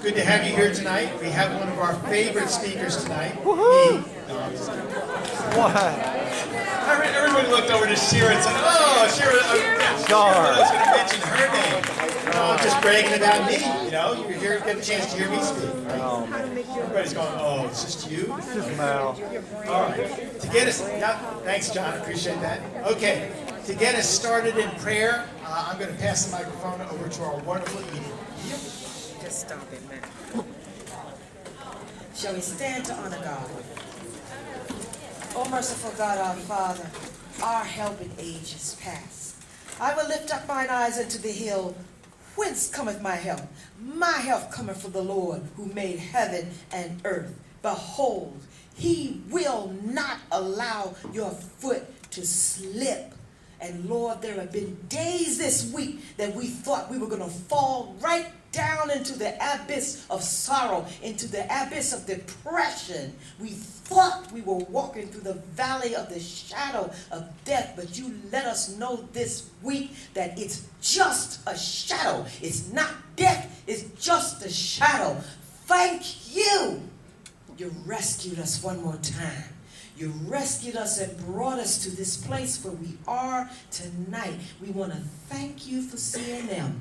Good to have you here tonight. We have one of our favorite speakers tonight. Me. What? Everybody looked over to Shira and said, "Oh, Shira." I was going to mention her name. I'm just bragging about me. You know, you're here, get the chance to hear me speak. Right? Everybody's going, "Oh, it's just you." Just Mal. All right. To get us, yeah, thanks, John. Appreciate that. Okay. To get us started in prayer, I'm going to pass the microphone over to our wonderful Edie. Just stop it, man. Shall we stand to honor God? O merciful God, our Father, our help in ages past. I will lift up mine eyes unto the hill. Whence cometh my help? My help cometh from the Lord, who made heaven and earth. Behold, he will not allow your foot to slip. And Lord, there have been days this week that we thought we were going to fall right down into the abyss of sorrow, into the abyss of depression. We thought we were walking through the valley of the shadow of death, but you let us know this week that it's just a shadow. It's not death, it's just a shadow. Thank you. You rescued us one more time. You rescued us and brought us to this place where we are tonight. We want to thank you for CNM,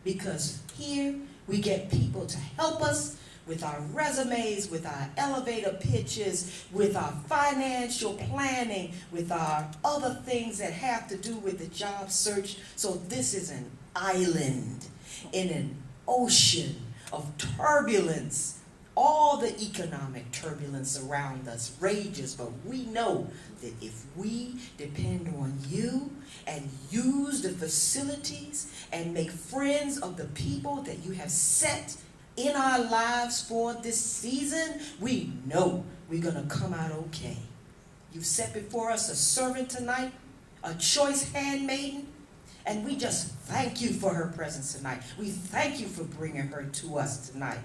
because here we get people to help us with our resumes, with our elevator pitches, with our financial planning, with our other things that have to do with the job search. So this is an island in an ocean of turbulence. All the economic turbulence around us rages, but we know that if we depend on you and use the facilities and make friends of the people that you have set in our lives for this season, we know we're going to come out okay. You've set before us a servant tonight, a choice handmaiden, and we just thank you for her presence tonight. We thank you for bringing her to us tonight.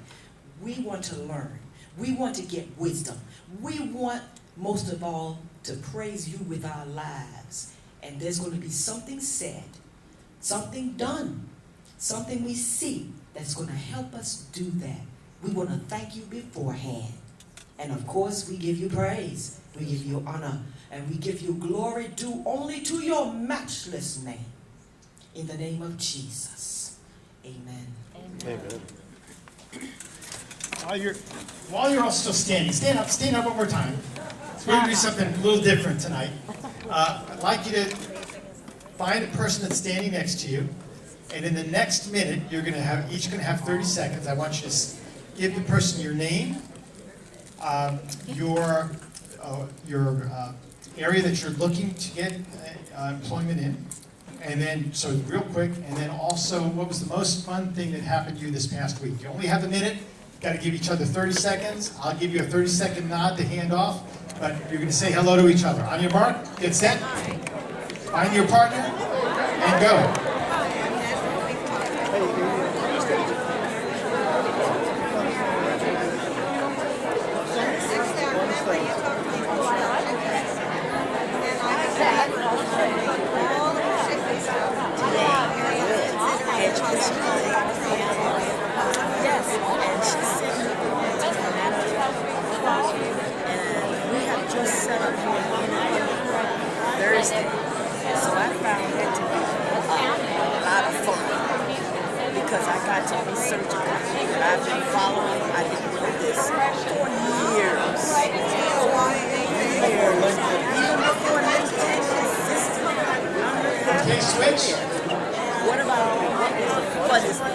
We want to learn. We want to get wisdom. We want, most of all, to praise you with our lives. And there's going to be something said, something done, something we see that's going to help us do that. We want to thank you beforehand. And of course, we give you praise. We give you honor. And we give you glory due only to your matchless name. In the name of Jesus. Amen. Amen. While you're all still standing, stand up one more time. So we're going to do something a little different tonight. I'd like you to find a person that's standing next to you, and in the next minute, you're going to have each going to have 30 seconds. I want you to give the person your name, your area that you're looking to get employment in, and then so real quick, and then also what was the most fun thing that happened to you this past week. You only have a minute. Got to give each other 30 seconds. I'll give you a 30-second nod to hand off, but you're going to say hello to each other. On your mark, get set, find your partner, and go. Thursday. So I found that to be a lot of fun because I got to research a company that I've been following. I've been doing this for years. Even before LinkedIn existed. Okay, switch. What about what is the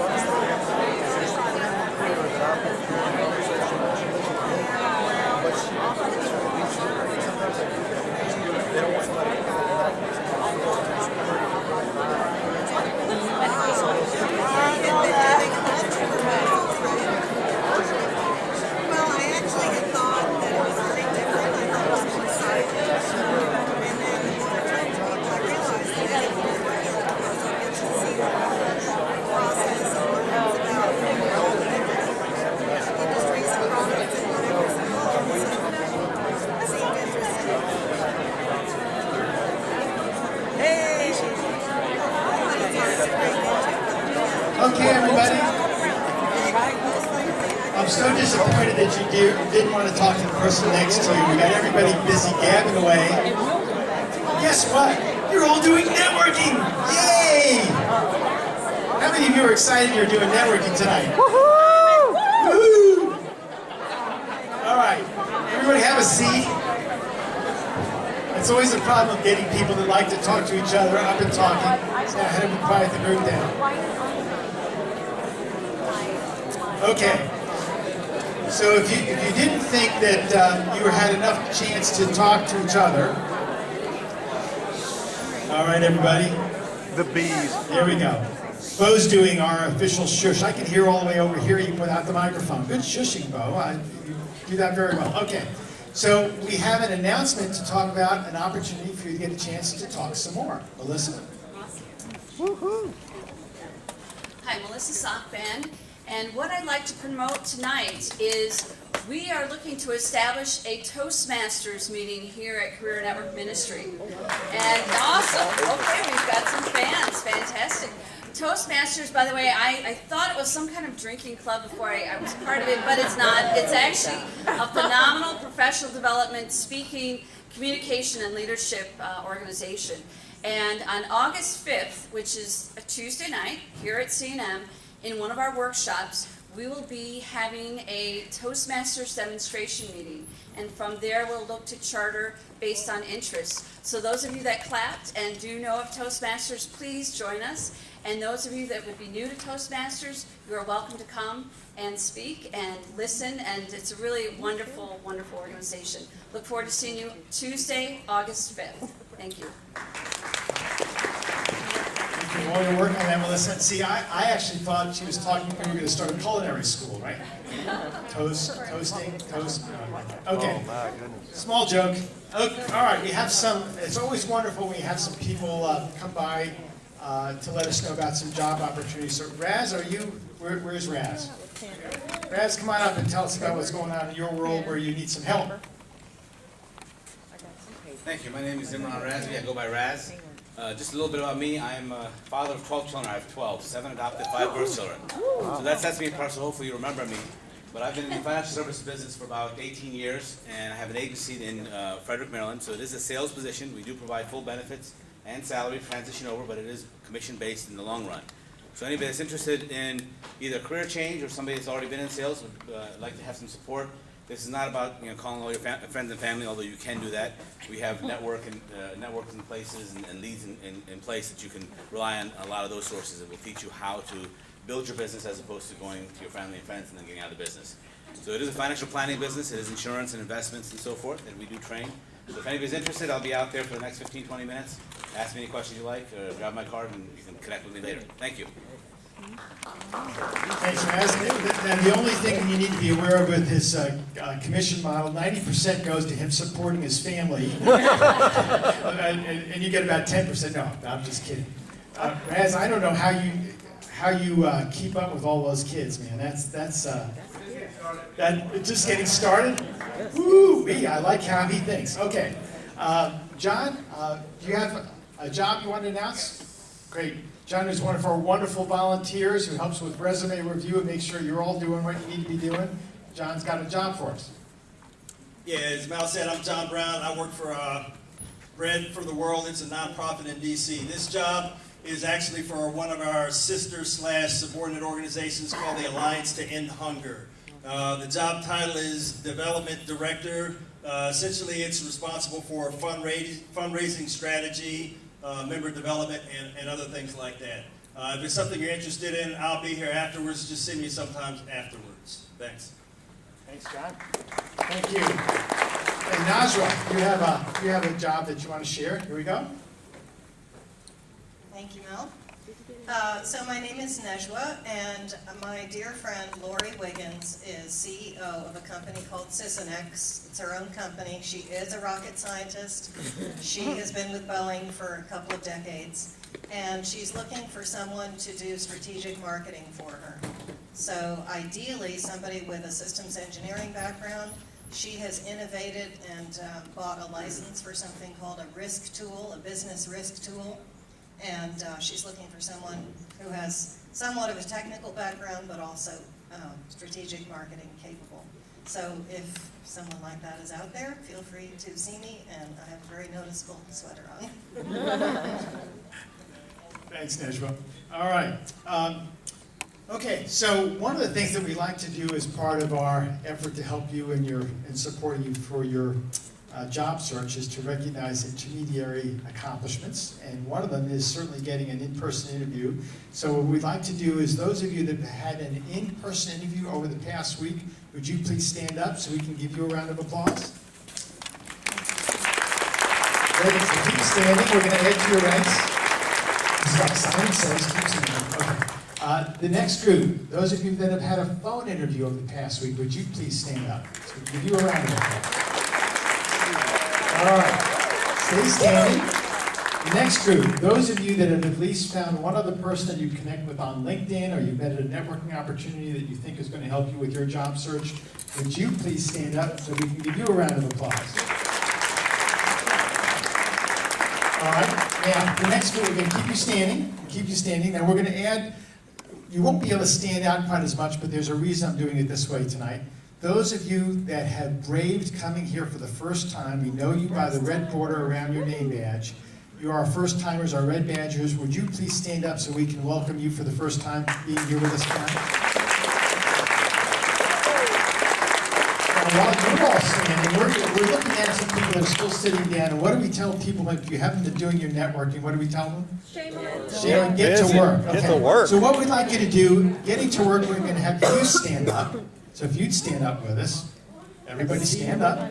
Okay, everybody. I'm so disappointed that you didn't want to talk to the person next to you. We got everybody busy gabbing away. Guess what? You're all doing networking! Yay! How many of you are excited you're doing networking tonight? Woohoo! All right, everybody have a seat. It's always a problem getting people that like to talk to each other up and talking. So I had to quiet the group down. Okay. So if you didn't think that you had enough chance to talk to each other, all right, everybody. The bees. There we go. Bo's doing our official shush. I can hear all the way over here even without the microphone. Good shushing, Bo. You do that very well. Okay. So we have an announcement to talk about an opportunity for you to get a chance to talk some more. Melissa? Woohoo. Hi, Melissa Sockband, and what I'd like to promote tonight is we are looking to establish a Toastmasters meeting here at Career Network Ministry. And awesome, okay, we've got some fans, fantastic. Toastmasters, by the way, I thought it was some kind of drinking club before I was part of it, but it's not. It's actually a phenomenal professional development, speaking, communication, and leadership organization. And on August 5th, which is a Tuesday night here at CNM, in one of our workshops, we will be having a Toastmasters demonstration meeting. And from there, we'll look to charter based on interests. So those of you that clapped and do know of Toastmasters, please join us. And those of you that would be new to Toastmasters, you are welcome to come and speak and listen. And it's a really wonderful, wonderful organization. Look forward to seeing you Tuesday, August 5th. Thank you. You want to work on that, Melissa? See, I actually thought she was talking when we were going to start a culinary school, right? Toast. Okay. Oh my goodness. Small joke. Okay. All right, we have some, it's always wonderful when we have some people come by to let us know about some job opportunities. So Raz, where's Raz? Raz, come on up and tell us about what's going on in your world where you need some help. Thank you. My name is Imran Razvi. I go by Raz. Just a little bit about me. I'm a father of 12 children. I have 12, 7 adopted, 5 birth children. So that's me in person. Hopefully you remember me. But I've been in the financial services business for about 18 years, and I have an agency in Frederick, Maryland. So it is a sales position. We do provide full benefits and salary transition over, but it is commission-based in the long run. So anybody that's interested in either career change or somebody that's already been in sales would like to have some support. This is not about calling all your friends and family, although you can do that. We have networks in places and leads in place that you can rely on. A lot of those sources that will teach you how to build your business as opposed to going to your family and friends and then getting out of the business. So it is a financial planning business. It is insurance and investments and so forth that we do train. So if anybody's interested, I'll be out there for the next 15, 20 minutes. Ask me any questions you like, or grab my card and you can connect with me later. Thank you. Thanks, Raz. And the only thing you need to be aware of with his commission model, 90% goes to him supporting his family, and you get about 10%. No, I'm just kidding. Raz, I don't know how you keep up with all those kids, man. That's just getting started. Woo! I like how he thinks. Okay, John, do you have a job you want to announce? Great. John is one of our wonderful volunteers who helps with resume review and makes sure you're all doing what you need to be doing. John's got a job for us. Yeah, as Mal said, I'm John Brown. I work for Bread for the World. It's a nonprofit in D.C. This job is actually for one of our sister/subordinate organizations called the Alliance to End Hunger. The job title is Development Director. Essentially, it's responsible for fundraising strategy, member development, and other things like that. If it's something you're interested in, I'll be here afterwards. Just see me sometimes afterwards. Thanks. Thanks, John. Thank you. And Najwa, you have a job that you want to share. Here we go. Thank you, Mel. So my name is Najwa, and my dear friend Lori Wiggins is CEO of a company called Sysonex. It's her own company. She is a rocket scientist. She has been with Boeing for a couple of decades, and she's looking for someone to do strategic marketing for her. So ideally, somebody with a systems engineering background. She has innovated and bought a license for something called a risk tool, a business risk tool. And she's looking for someone who has somewhat of a technical background, but also strategic marketing capable. So if someone like that is out there, feel free to see me, and I have a very noticeable sweater on. Thanks, Najwa. All right. Okay, so one of the things that we like to do as part of our effort to help you and supporting you for your job search is to recognize intermediary accomplishments, and one of them is certainly getting an in-person interview. So what we'd like to do is those of you that have had an in-person interview over the past week, would you please stand up so we can give you a round of applause? Great, so keep standing. We're going to add to your ranks. This is like Simon says, keep standing. Okay. The next group, those of you that have had a phone interview over the past week, would you please stand up so we can give you a round of applause? All right, stay standing. The next group, those of you that have at least found one other person that you connect with on LinkedIn, or you've met at a networking opportunity that you think is going to help you with your job search, would you please stand up so we can give you a round of applause? All right, now the next group, we're going to keep you standing. Now we're going to add, you won't be able to stand out quite as much, but there's a reason I'm doing it this way tonight. Those of you that have braved coming here for the first time, we know you by the red border around your name badge. You are our first timers, our red badgers. Would you please stand up so we can welcome you for the first time being here with us tonight? Now, while you're all standing, we're looking at some people that are still sitting down. And what do we tell people if you haven't been doing your networking? What do we tell them? Shame, get to work. Okay. Get to work. So what we'd like you to do, getting to work, we're going to have you stand up. So if you'd stand up with us, everybody stand up.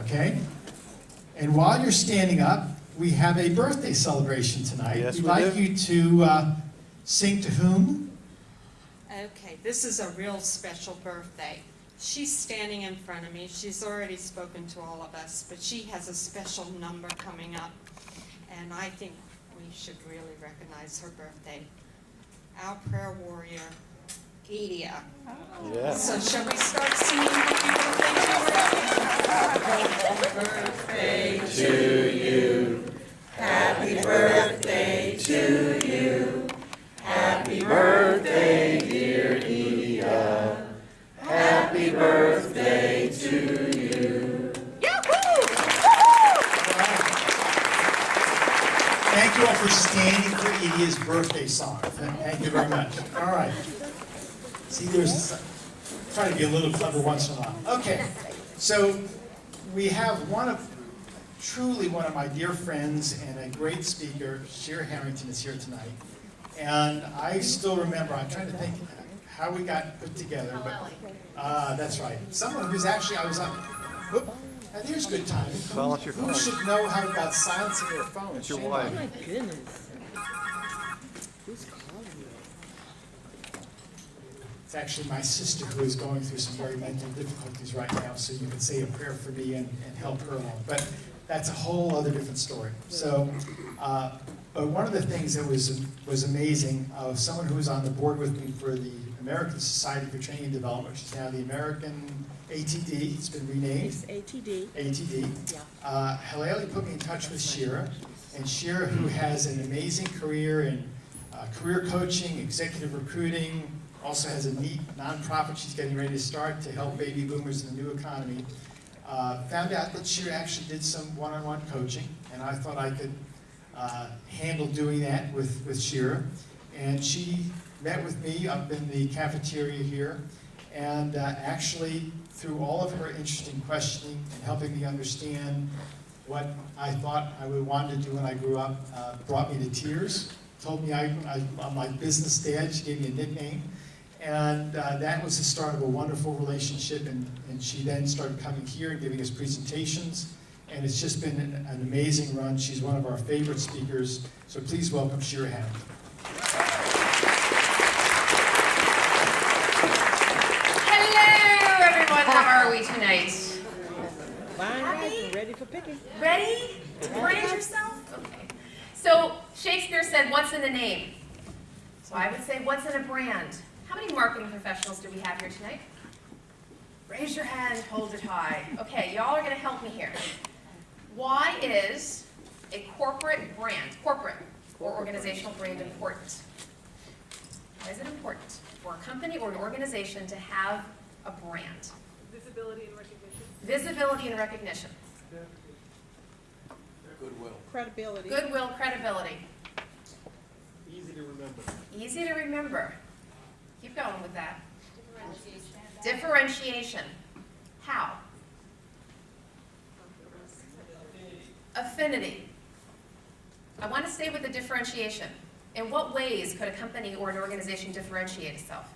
Okay? And while you're standing up, we have a birthday celebration tonight. Yes, We'd we like do. you to sing to whom? Okay, this is a real special birthday. She's standing in front of me. She's already spoken to all of us, but she has a special number coming up, and I think we should really recognize her birthday. Our prayer warrior, Edia. Yeah. So shall we start singing happy birthday to you? Happy birthday to you. Happy birthday, dear Edia. Happy birthday to you. Thank you all for standing for Edia's birthday song. Thank you very much. All right. See, try to be a little clever once in a while. Okay, so we have truly one of my dear friends and a great speaker, Shira Harrington, is here tonight. And I still remember, I'm trying to think how we got put together, but that's right. Someone who's actually, I was like, whoop, there's good timing. Silence your Who phone. should know how about silencing their phone? It's your Shame wife. on you. My goodness. Who's calling you? It's actually my sister who is going through some very mental difficulties right now, so you can say a prayer for me and help her along. But that's a whole other different story. So, but one of the things that was amazing, someone who was on the board with me for the American Society for Training and Development, which is now the American ATD, it's been renamed. It's ATD. ATD. Yeah. Haleli put me in touch with Shira, and Shira, who has an amazing career in career coaching, executive recruiting, also has a neat nonprofit she's getting ready to start to help baby boomers in the new economy. Found out that Shira actually did some one-on-one coaching, and I thought I could handle doing that with Shira. And she met with me up in the cafeteria here, and actually, through all of her interesting questioning and helping me understand what I thought I would want to do when I grew up, brought me to tears. Told me I'm my business dad. She gave me a nickname. And that was the start of a wonderful relationship, and she then started coming here and giving us presentations, and it's just been an amazing run. She's one of our favorite speakers, so please welcome Shira Harrington. Hello, everyone. How are we tonight? Fine, guys, ready for picking. Ready to brand yourself? Okay. So Shakespeare said, "What's in a name?" So I would say, "What's in a brand?" How many marketing professionals do we have here tonight? Raise your hand, hold it high. Okay, y'all are going to help me here. Why is a corporate or organizational brand important? Why is it important for a company or an organization to have a brand? Visibility and recognition. Visibility and recognition. Goodwill. Credibility. Goodwill, credibility. Easy to remember. Easy to remember. Keep going with that. Differentiation. How? Affinity. I want to stay with the differentiation. In what ways could a company or an organization differentiate itself?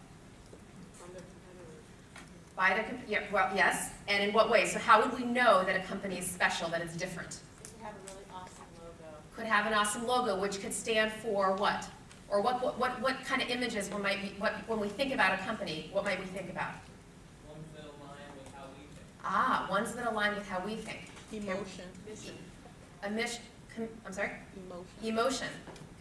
By the, yeah, well, yes, and in what ways? So how would we know that a company is special, that it's different? Have a really awesome logo. Could have an awesome logo, which could stand for what? Or what kind of images when we think about a company, what might we think about? Ones that align with how we think. Ah, ones that align with how we think. Emotion. I'm sorry? Emotion. Emotion.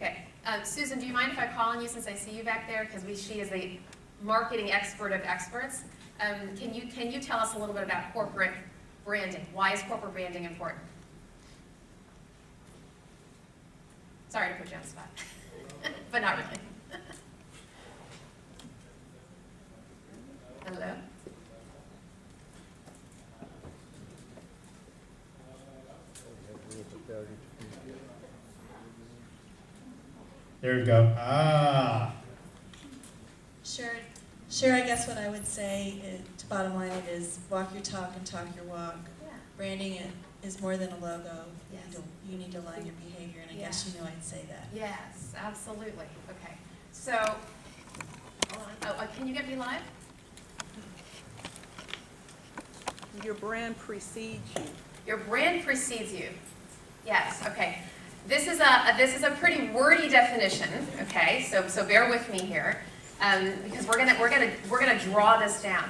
Okay. Susan, do you mind if I call on you since I see you back there? Because she is the marketing expert of experts. Can you tell us a little bit about corporate branding? Why is corporate branding important? Sorry to put you on the spot, but not really. Hello? There you go. Ah. Sure, I guess what I would say, to bottom line it is, walk your talk and talk your walk. Yeah. Branding is more than a logo. Yes. You need to align your behavior, and I guess you know I'd say that. Yes, absolutely. Okay. So, hold on. Oh, can you get me live? Your brand precedes you. Your brand precedes you. Yes, okay. This is a pretty wordy definition, okay? So bear with me here, because we're gonna draw this down.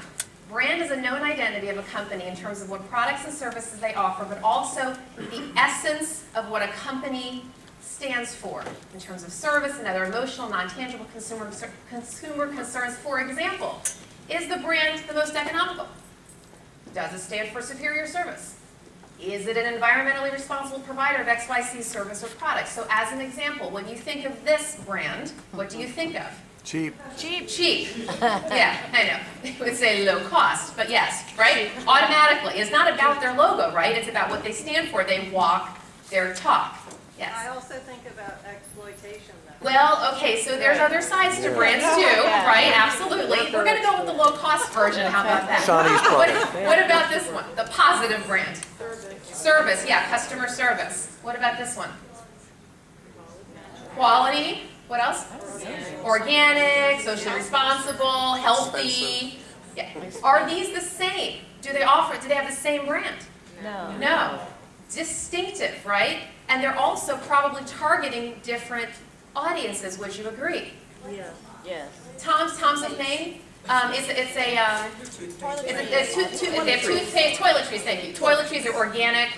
Brand is a known identity of a company in terms of what products and services they offer, but also the essence of what a company stands for in terms of service and other emotional, non-tangible consumer concerns. For example, is the brand the most economical? Does it stand for superior service? Is it an environmentally responsible provider of XYZ service or product? So as an example, when you think of this brand, what do you think of? Cheap. Cheap. Cheap. Yeah, I know. You would say low cost, but yes, right? Automatically. It's not about their logo, right? It's about what they stand for. They walk their talk. Yes. I also think about exploitation though. Well, okay, so there's other sides to brands too, right? Absolutely. We're going to go with the low-cost version. How about that? Shawnee's product. What about this one? The positive brand. Service, yeah, customer service. What about this one? Quality. What else? Organic, socially responsible, healthy. Yeah. Are these the same? Do they have the same brand? No. No. Distinctive, right? And they're also probably targeting different audiences. Would you agree? Yeah. Yes. Tom's of Maine. They have toothpaste, toiletries. Thank you. Toiletries are organic.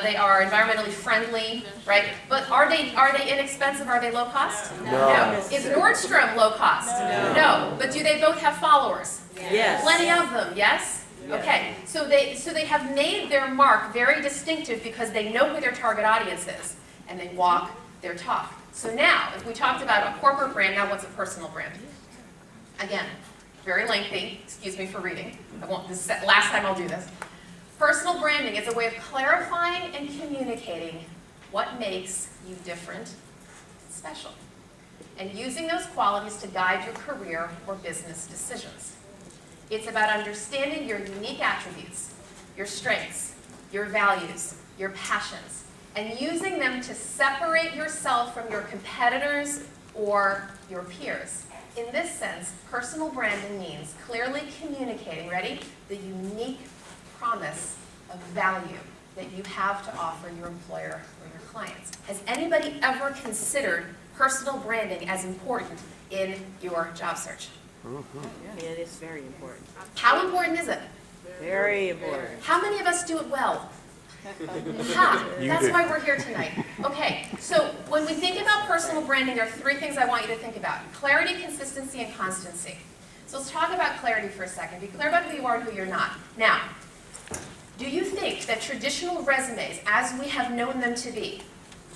They are environmentally friendly, right? But are they inexpensive? Are they low cost? No. Is Nordstrom low cost? No. But do they both have followers? Yes. Plenty of them. Yes. Okay, so they have made their mark very distinctive because they know who their target audience is, and they walk their talk. So now, if we talked about a corporate brand, now what's a personal brand? Again, very lengthy, excuse me for reading. I won't, this is the last time I'll do this. Personal branding is a way of clarifying and communicating what makes you different and special, and using those qualities to guide your career or business decisions. It's about understanding your unique attributes, your strengths, your values, your passions, and using them to separate yourself from your competitors or your peers. In this sense, personal branding means clearly communicating, ready, the unique promise of value that you have to offer your employer or your clients. Has anybody ever considered personal branding as important in your job search? Yeah, it is very important. How important is it? Very important. How many of us do it well? Ha! That's why we're here tonight. Okay, so when we think about personal branding, there are three things I want you to think about. Clarity, consistency, and constancy. So let's talk about clarity for a second. Be clear about who you are and who you're not. Now, do you think that traditional resumes, as we have known them to be,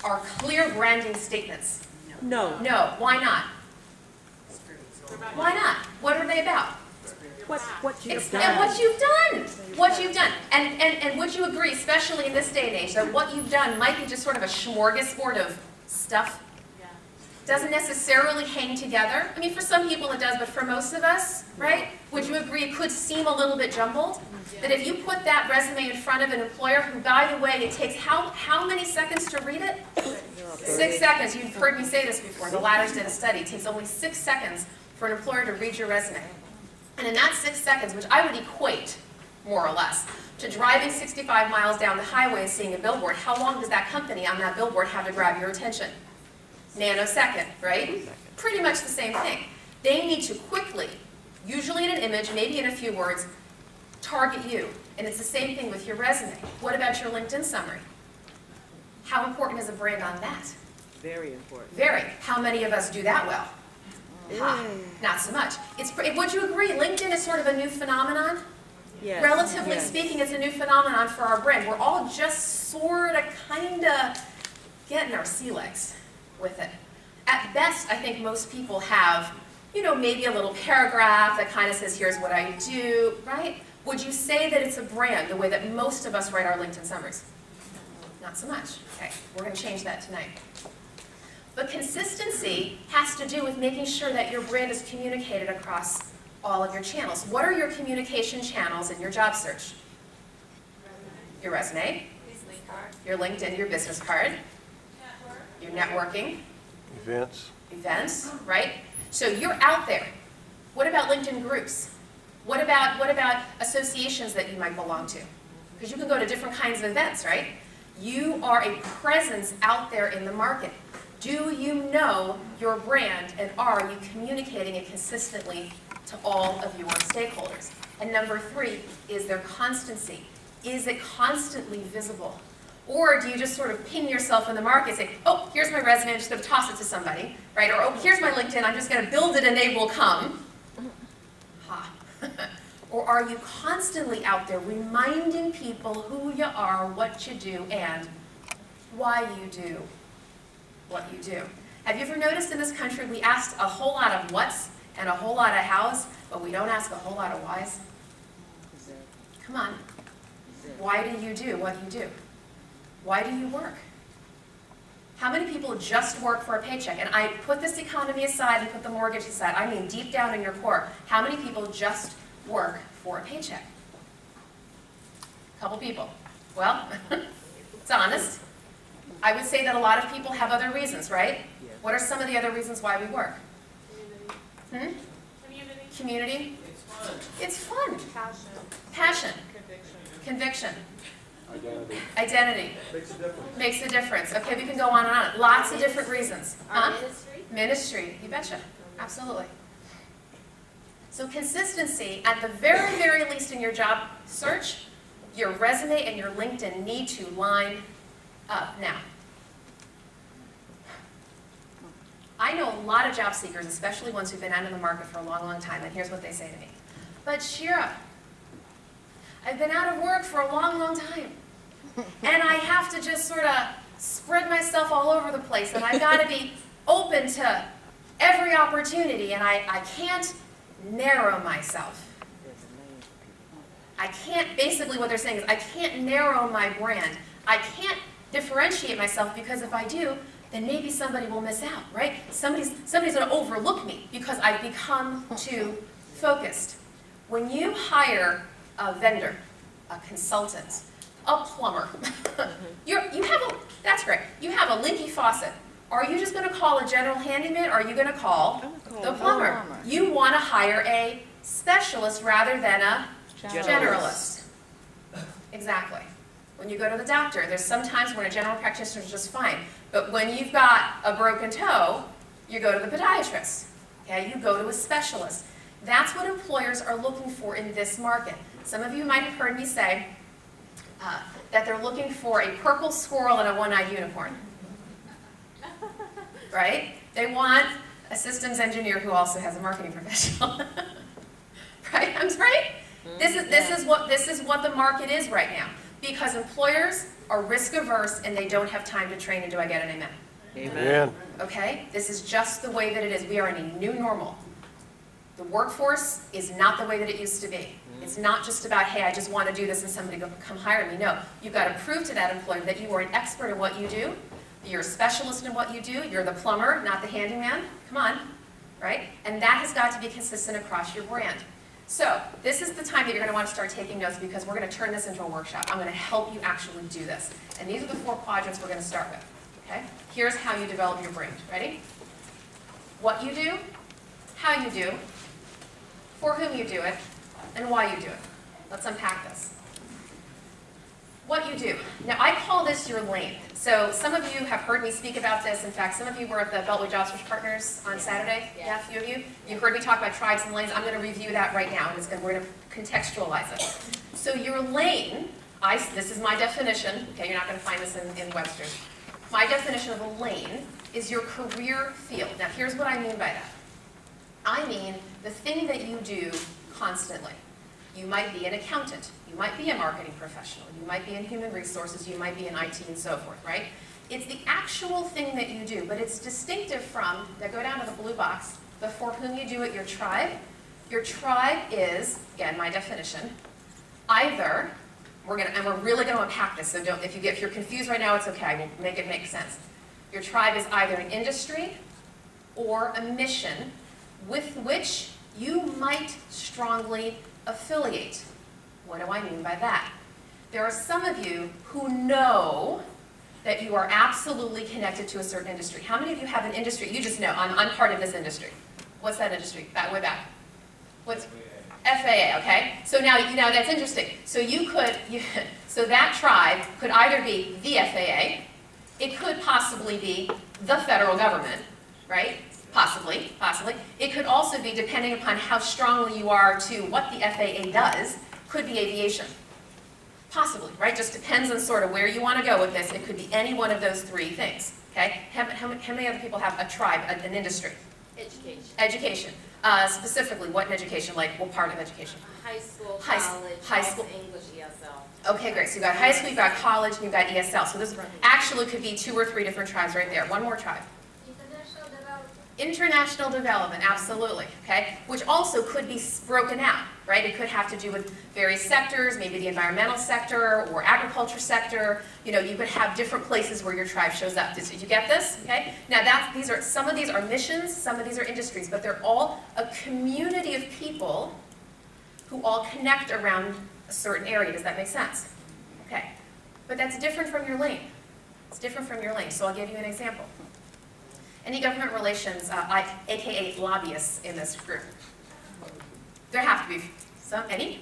are clear branding statements? No. No. Why not? Why not? What are they about? What you've And done. what you've done. What you've done. And would you agree, especially in this day and age, that what you've done might be just sort of a smorgasbord of stuff? Doesn't necessarily hang together. I mean, for some people it does, but for most of us, right? Would you agree it could seem a little bit jumbled? That if you put that resume in front of an employer who, by the way, it takes how many seconds to read it? 6 seconds. You've heard me say this before. The Ladders did a study. It takes only 6 seconds for an employer to read your resume. And in that 6 seconds, which I would equate, more or less, to driving 65 miles down the highway and seeing a billboard, how long does that company on that billboard have to grab your attention? Nanosecond, right? Pretty much the same thing. They need to quickly, usually in an image, maybe in a few words, target you. And it's the same thing with your resume. What about your LinkedIn summary? How important is a brand on that? Very important. Very. How many of us do that well? Ha, not so much. Would you agree, LinkedIn is sort of a new phenomenon? Yes. Relatively Yes. speaking, it's a new phenomenon for our brand. We're all just sort of, kind of getting our sea legs with it. At best, I think most people have, maybe a little paragraph that kind of says, here's what I do, right? Would you say that it's a brand the way that most of us write our LinkedIn summaries? Not so much. Okay, we're going to change that tonight. But consistency has to do with making sure that your brand is communicated across all of your channels. What are your communication channels in your job search? Your resume, your LinkedIn, your business card, your networking, events, right? So you're out there. What about LinkedIn groups? What about associations that you might belong to? Because you can go to different kinds of events, right? You are a presence out there in the market. Do you know your brand, and are you communicating it consistently to all of your stakeholders? And number 3, is there constancy? Is it constantly visible? Or do you just sort of pin yourself in the market and say, oh, here's my resume, I'm just going to toss it to somebody, right? Or, oh, here's my LinkedIn, I'm just going to build it and they will come. Ha. Or are you constantly out there reminding people who you are, what you do, and why you do what you do? Have you ever noticed in this country we ask a whole lot of whats and a whole lot of hows, but we don't ask a whole lot of whys? Come on. Why do you do what you do? Why do you work? How many people just work for a paycheck? And I put this economy aside and put the mortgage aside. I mean deep down in your core. How many people just work for a paycheck? A couple people. Well, it's honest. I would say that a lot of people have other reasons, right? What are some of the other reasons why we work? Community. Community? It's fun. It's fun. Passion. Passion. Conviction. Conviction. Identity. Makes a difference. Makes a difference. Okay, we can go on and on. Lots of different reasons. Our ministry? Ministry, you betcha. Absolutely. So consistency, at the very, very least in your job search, your resume and your LinkedIn need to line up. Now, I know a lot of job seekers, especially ones who've been out in the market for a long, long time, and here's what they say to me. But Shira, I've been out of work for a long, long time. And I have to just sort of spread myself all over the place, and I've got to be open to every opportunity, and I can't narrow myself. I can't, basically what they're saying is I can't narrow my brand. I can't differentiate myself because if I do, then maybe somebody will miss out, right? Somebody's going to overlook me because I've become too focused. When you hire a vendor, a consultant, a plumber, that's great. You have a leaky faucet. Are you just going to call a general handyman or are you going to call the plumber? You want to hire a specialist rather than a generalist. Exactly. When you go to the doctor, there's some times when a general practitioner is just fine. But when you've got a broken toe, you go to the podiatrist. Okay? You go to a specialist. That's what employers are looking for in this market. Some of you might have heard me say that they're looking for a purple squirrel and a one-eyed unicorn. Right? They want a systems engineer who also has a marketing professional. Right? I'm right? This is what the market is right now. Because employers are risk averse and they don't have time to train, and do I get an amen? Amen. Okay? This is just the way that it is. We are in a new normal. The workforce is not the way that it used to be. It's not just about, hey, I just want to do this and somebody come hire me. No, you've got to prove to that employer that you are an expert in what you do, you're a specialist in what you do, you're the plumber, not the handyman. Come on, right? And that has got to be consistent across your brand. So this is the time that you're going to want to start taking notes because we're going to turn this into a workshop. I'm going to help you actually do this. And these are the 4 quadrants we're going to start with. Okay? Here's how you develop your brand. Ready? What you do, how you do, for whom you do it, and why you do it. Let's unpack this. What you do. Now, I call this your lane. So some of you have heard me speak about this. In fact, some of you were at the Beltway Job Search Partners on Saturday. Yeah, a few of you. You heard me talk about tribes and lanes. I'm going to review that right now, and we're going to contextualize it. So your lane, this is my definition. Okay, you're not going to find this in Webster's. My definition of a lane is your career field. Now, here's what I mean by that. I mean the thing that you do constantly. You might be an accountant. You might be a marketing professional. You might be in human resources. You might be in IT and so forth, right? It's the actual thing that you do, but it's distinctive from, now go down to the blue box, the for whom you do it, your tribe. Your tribe is, again, my definition, either, we're really going to unpack this, so if you're confused right now, it's okay, we'll make it make sense. Your tribe is either an industry or a mission with which you might strongly affiliate. What do I mean by that? There are some of you who know that you are absolutely connected to a certain industry. How many of you have an industry? You just know, I'm part of this industry. What's that industry? Way back. What's FAA, okay? So now that's interesting. So so that tribe could either be the FAA, it could possibly be the federal government, right? Possibly. It could also be, depending upon how strongly you are to what the FAA does, could be aviation. Possibly, right? Just depends on sort of where you want to go with this. It could be any one of those 3 things, okay? How many other people have a tribe, an industry? Education. Education. Specifically, what in education? Like, what part of education? High school, high school. English, ESL. Okay, great. So you've got high school, you've got college, and you've got ESL. So this actually could be 2 or 3 different tribes right there. One more tribe. International development, absolutely, okay? Which also could be broken out, right? It could have to do with various sectors, maybe the environmental sector or agriculture sector. You know, you could have different places where your tribe shows up. Did you get this? Okay? Now some of these are missions, some of these are industries, but they're all a community of people who all connect around a certain area. Does that make sense? Okay. But that's different from your lane. It's different from your lane. So I'll give you an example. Any government relations, aka lobbyists in this group? There have to be some. Anyone?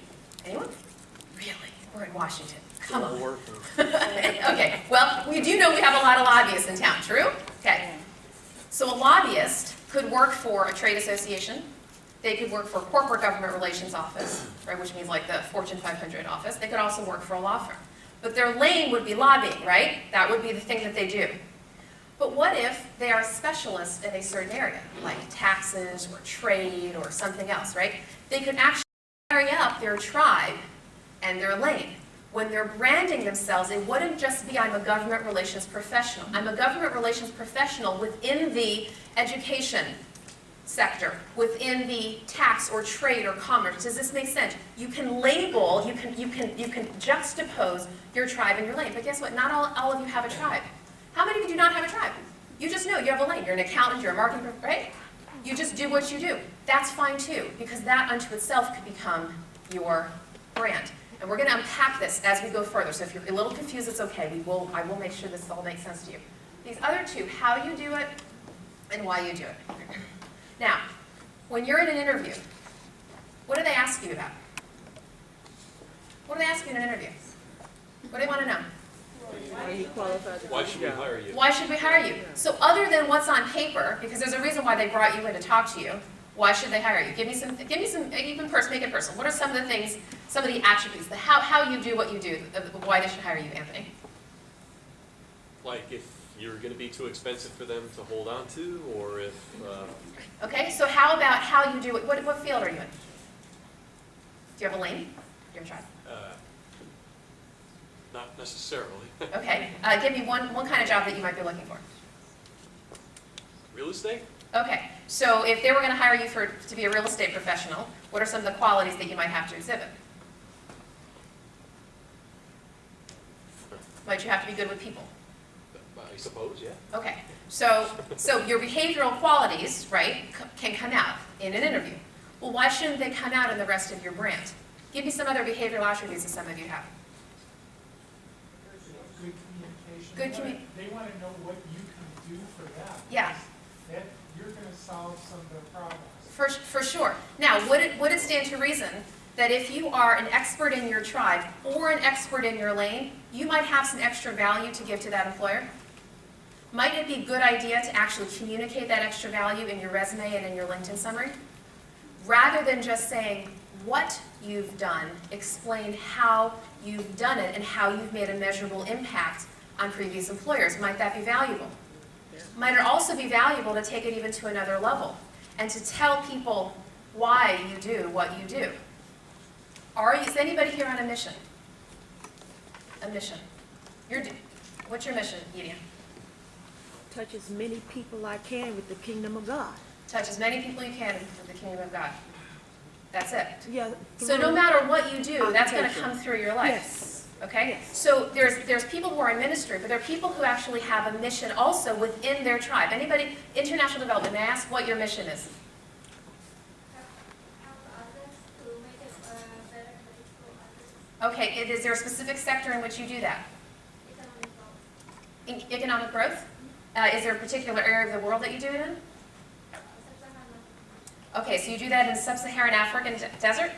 Really? We're in Washington. Come on. Okay. Well, we do know we have a lot of lobbyists in town. True? Okay. So a lobbyist could work for a trade association. They could work for a corporate government relations office, right, which means like the Fortune 500 office. They could also work for a law firm. But their lane would be lobbying, right? That would be the thing that they do. But what if they are specialists in a certain area, like taxes or trade or something else, right? They could actually marry up their tribe and their lane. When they're branding themselves, it wouldn't just be, I'm a government relations professional. I'm a government relations professional within the education sector, within the tax or trade or commerce. Does this make sense? You can label, you can juxtapose your tribe and your lane. But guess what? Not all of you have a tribe. How many of you do not have a tribe? You just know you have a lane. You're an accountant, you're a marketing, right? You just do what you do. That's fine too, because that unto itself could become your brand. And we're going to unpack this as we go further. So if you're a little confused, it's okay. I will make sure this all makes sense to you. These other 2, how you do it and why you do it. Now, when you're in an interview, what do they ask you about? What do they ask you in an interview? What do they want to know? Why should we hire you? Why should we hire you? So other than what's on paper, because there's a reason why they brought you in to talk to you, why should they hire you? Give me some, make it personal. What are some of the things, some of the attributes, how you do what you do, why they should hire you, Anthony? Like if you're going to be too expensive for them to hold on to, or if... Okay, so how about how you do it? What field are you in? Do you have a lane? Do you have a tribe? Not necessarily. Okay, give me one kind of job that you might be looking for. Real estate? Okay, so if they were going to hire you to be a real estate professional, what are some of the qualities that you might have to exhibit? Might you have to be good with people? I suppose, yeah. Okay, so your behavioral qualities, right, can come out in an interview. Well, why shouldn't they come out in the rest of your brand? Give me some other behavioral attributes that some of you have. Good communication. Good commu- They want to know what you can do for them. Yeah. That you're going to solve some of their problems. For sure. Now, would it stand to reason that if you are an expert in your tribe or an expert in your lane, you might have some extra value to give to that employer? Might it be a good idea to actually communicate that extra value in your resume and in your LinkedIn summary? Rather than just saying what you've done, explain how you've done it and how you've made a measurable impact on previous employers. Might that be valuable? Might it also be valuable to take it even to another level and to tell people why you do what you do? Is anybody here on a mission? A mission. What's your mission, Gideon? Touch as many people I can with the kingdom of God. Touch as many people you can with the kingdom of God. That's it. Yeah. So no matter what you do, that's going to Occupation. come through your life. Yes. Okay? Yes. So there's people who are in ministry, but there are people who actually have a mission also within their tribe. Anybody, international development, may I ask what your mission is? Okay, is there a specific sector in which you do that? Economic growth? Is there a particular area of the world that you do it in? Okay, so you do that in sub-Saharan African desert,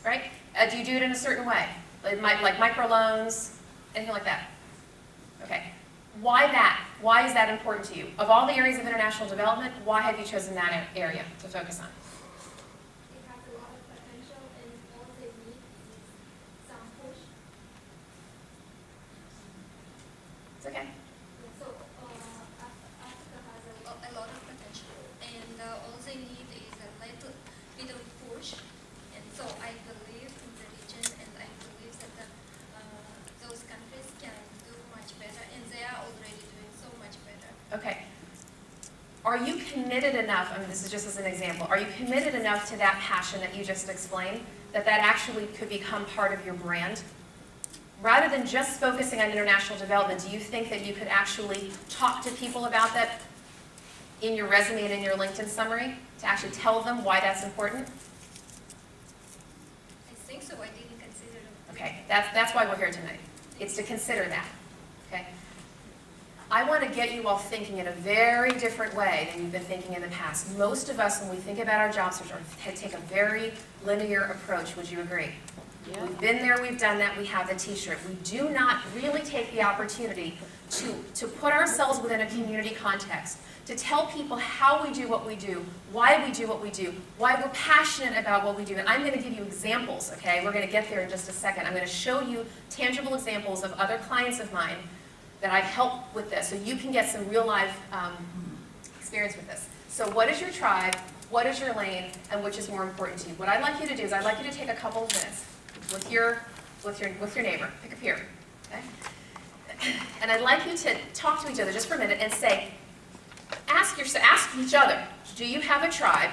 right? Do you do it in a certain way? Like microloans, anything like that? Okay. Why that? Why is that important to you? Of all the areas of international development, why have you chosen that area to focus on? It has a lot of potential and all they need is some push. It's okay. So Africa has a lot of potential and all they need is a little bit of push. And so I believe in the region and I believe that those countries can do much better and they are already doing so much better. Okay. Are you committed enough, I mean this is just as an example, are you committed enough to that passion that you just explained that actually could become part of your brand? Rather than just focusing on international development, do you think that you could actually talk to people about that in your resume and in your LinkedIn summary to actually tell them why that's important? I think so. I didn't consider it. Okay, that's why we're here tonight. It's to consider that, okay? I want to get you all thinking in a very different way than you've been thinking in the past. Most of us, when we think about our job search, take a very linear approach. Would you agree? Yeah. We've been there, we've done that, we have the t-shirt. We do not really take the opportunity to put ourselves within a community context, to tell people how we do what we do, why we do what we do, why we're passionate about what we do. And I'm going to give you examples, okay? We're going to get there in just a second. I'm going to show you tangible examples of other clients of mine that I've helped with this, so you can get some real life experience with this. So what is your tribe, what is your lane, and which is more important to you? What I'd like you to do is I'd like you to take a couple of minutes with your neighbor, pick a peer, okay? And I'd like you to talk to each other just for a minute and say, ask each other, do you have a tribe?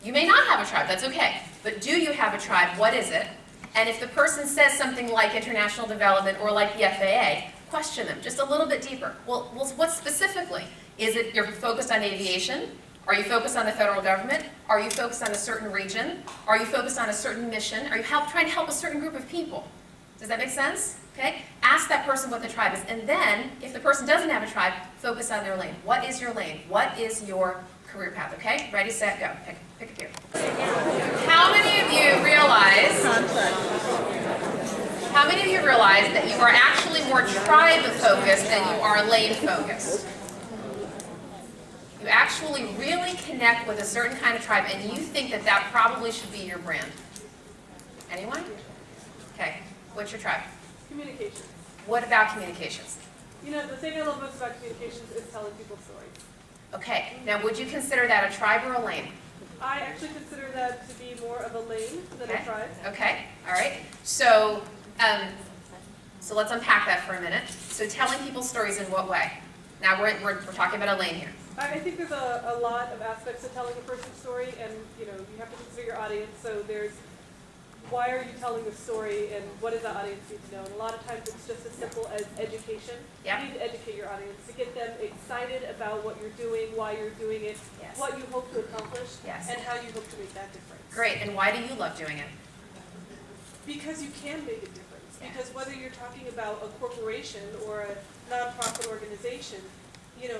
You may not have a tribe, that's okay, but do you have a tribe? What is it? And if the person says something like international development or like the FAA, question them just a little bit deeper. Well, what specifically? Is it you're focused on aviation? Are you focused on the federal government? Are you focused on a certain region? Are you focused on a certain mission? Are you trying to help a certain group of people? Does that make sense? Okay? Ask that person what the tribe is. And then, if the person doesn't have a tribe, focus on their lane. What is your lane? What is your career path? Okay? Ready, set, go. Pick a peer. How many of you realize that you are actually more tribe-focused than you are lane-focused? You actually really connect with a certain kind of tribe, and you think that that probably should be your brand. Anyone? Okay. What's your tribe? Communications. What about communications? You know, the thing I love most about communications is telling people stories. Okay. Now, would you consider that a tribe or a lane? I actually consider that to be more of a lane than a tribe. Okay. All right. So, so let's unpack that for a minute. So telling people stories in what way? Now, we're talking about a lane here. I think there's a lot of aspects to telling a person's story, and you have to consider your audience. So there's why are you telling the story, and what does the audience need to know? And a lot of times it's just as simple as education. Yeah. You need to educate your audience to get them excited about what you're doing, why you're doing it, Yes. what you hope to accomplish, Yes. and how you hope to make that difference. Great, and why do you love doing it? Because you can make a difference. Yeah. Because whether you're talking about a corporation or a nonprofit organization, your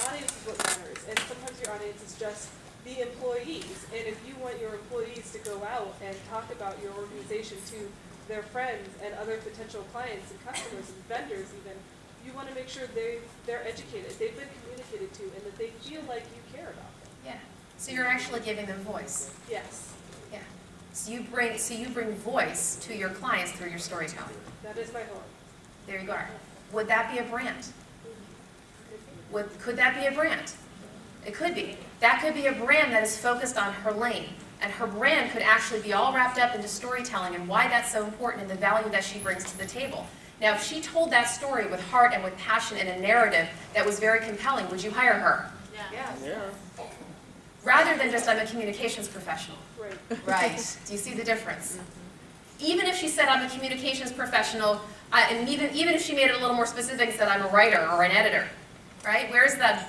audience is what matters. And sometimes your audience is just the employees. And if you want your employees to go out and talk about your organization to their friends and other potential clients and customers and vendors even, you want to make sure they're educated, they've been communicated to, and that they feel like you care about them. Yeah. So you're actually giving them voice. Yes, Yeah. So you bring voice to your clients through your storytelling. that is my hope. There you go. Would that be a brand? Could that be a brand? It could be. That could be a brand that is focused on her lane. And her brand could actually be all wrapped up into storytelling and why that's so important and the value that she brings to the table. Now, if she told that story with heart and with passion and a narrative that was very compelling, would you hire her? Yeah. Rather than just, I'm a communications professional. Right. Right. Do you see the difference? Even if she said, I'm a communications professional, and even if she made it a little more specific and said, I'm a writer or an editor, right? Where's the...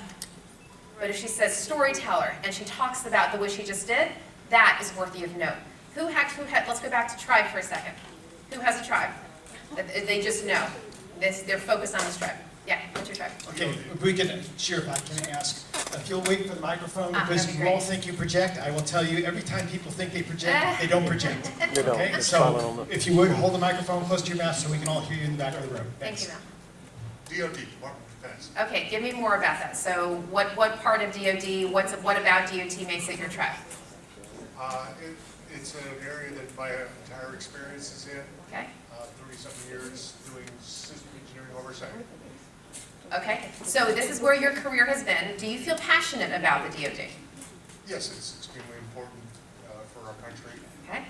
But if she says storyteller, and she talks about the way she just did, that is worthy of note. Let's go back to tribe for a second. Who has a tribe? They just know. They're focused on this tribe. Yeah, what's your tribe? Okay, if we can, Shira, can I ask, if you'll wait for the microphone, That'd because be you great. all think you project, I will tell you, every time people think they project, they don't project. They don't. Okay, It's silent on so the- if you would, hold the microphone close to your mouth so we can all hear you in the back of the room. Thank you, Thanks. Mel. DOD, Department of Defense. Okay, give me more about that. So what part of DoD, what about DOT makes it your tribe? It's an area that my entire experience is in. Okay. 30-something years doing system engineering oversight. Okay, so this is where your career has been. Do you feel passionate about the DoD? Yes, it's extremely important for our country. Okay.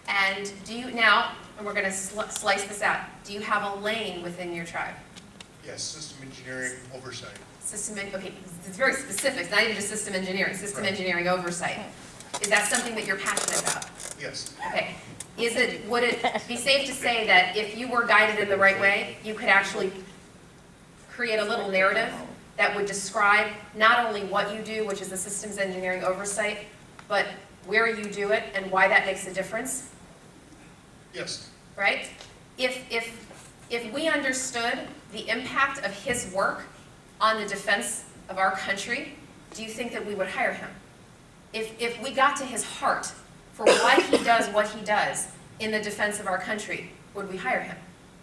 And do you now, and we're going to slice this out, do you have a lane within your tribe? Yes, system engineering oversight. Okay, it's very specific. It's not even just system engineering, system engineering oversight. Is that something that you're passionate about? Yes. Okay. Would it be safe to say that if you were guided in the right way, you could actually create a little narrative that would describe not only what you do, which is the systems engineering oversight, but where you do it and why that makes a difference? Yes. Right? If we understood the impact of his work on the defense of our country, do you think that we would hire him? If we got to his heart for why he does what he does in the defense of our country, would we hire him?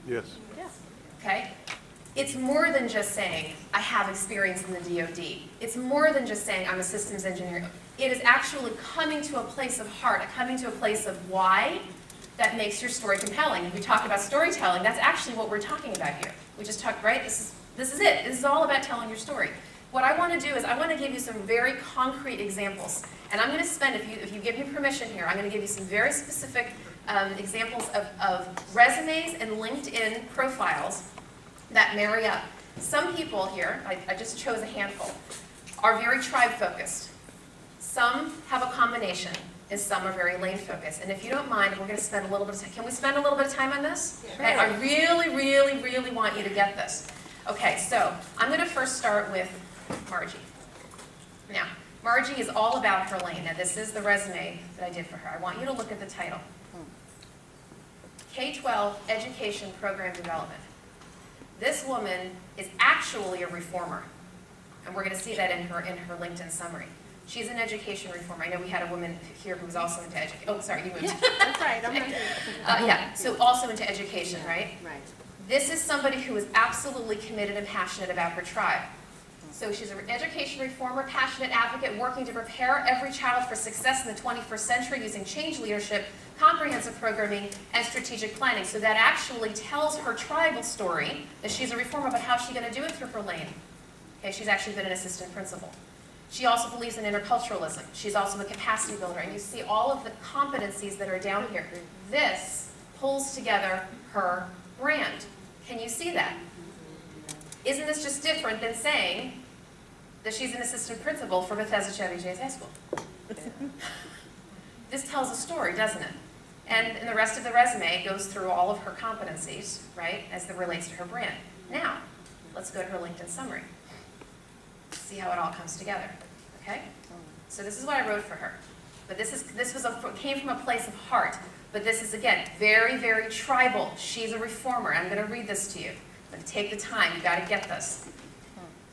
Yes. Okay? It's more than just saying, I have experience in the DoD. It's more than just saying, I'm a systems engineer. It is actually coming to a place of heart, coming to a place of why that makes your story compelling. If we talk about storytelling, that's actually what we're talking about here. We just talked, right? This is it. This is all about telling your story. What I want to do is I want to give you some very concrete examples. And I'm going to spend, if you give me permission here, I'm going to give you some very specific examples of resumes and LinkedIn profiles that marry up. Some people here, I just chose a handful, are very tribe-focused. Some have a combination, and some are very lane-focused. And if you don't mind, we're going to spend a little bit of time. Can we spend a little bit of time on this? Sure. Okay, I really, really, really want you to get this. Okay, so I'm going to first start with Margie. Now, Margie is all about her lane. Now, this is the resume that I did for her. I want you to look at the title. K-12 Education Program Development. This woman is actually a reformer, and we're going to see that in her LinkedIn summary. She's an education reformer. I know we had a woman here who was also into education. Oh, sorry, you moved. Yeah, that's right. I'm right. Yeah, so also into education, right? Right. This is somebody who is absolutely committed and passionate about her tribe. So she's an education reformer, passionate advocate, working to prepare every child for success in the 21st century using change leadership, comprehensive programming, and strategic planning. So that actually tells her tribal story that she's a reformer, but how's she going to do it through her lane? Okay, she's actually been an assistant principal. She also believes in interculturalism. She's also a capacity builder, and you see all of the competencies that are down here. This pulls together her brand. Can you see that? Isn't this just different than saying, that she's an assistant principal for Bethesda Chevy Chase High School. This tells a story, doesn't it? And the rest of the resume goes through all of her competencies, right, as it relates to her brand. Now, let's go to her LinkedIn summary. See how it all comes together, okay? So this is what I wrote for her. But came from a place of heart. But this is, again, very, very tribal. She's a reformer. I'm going to read this to you. I'm going to take the time. You got to get this.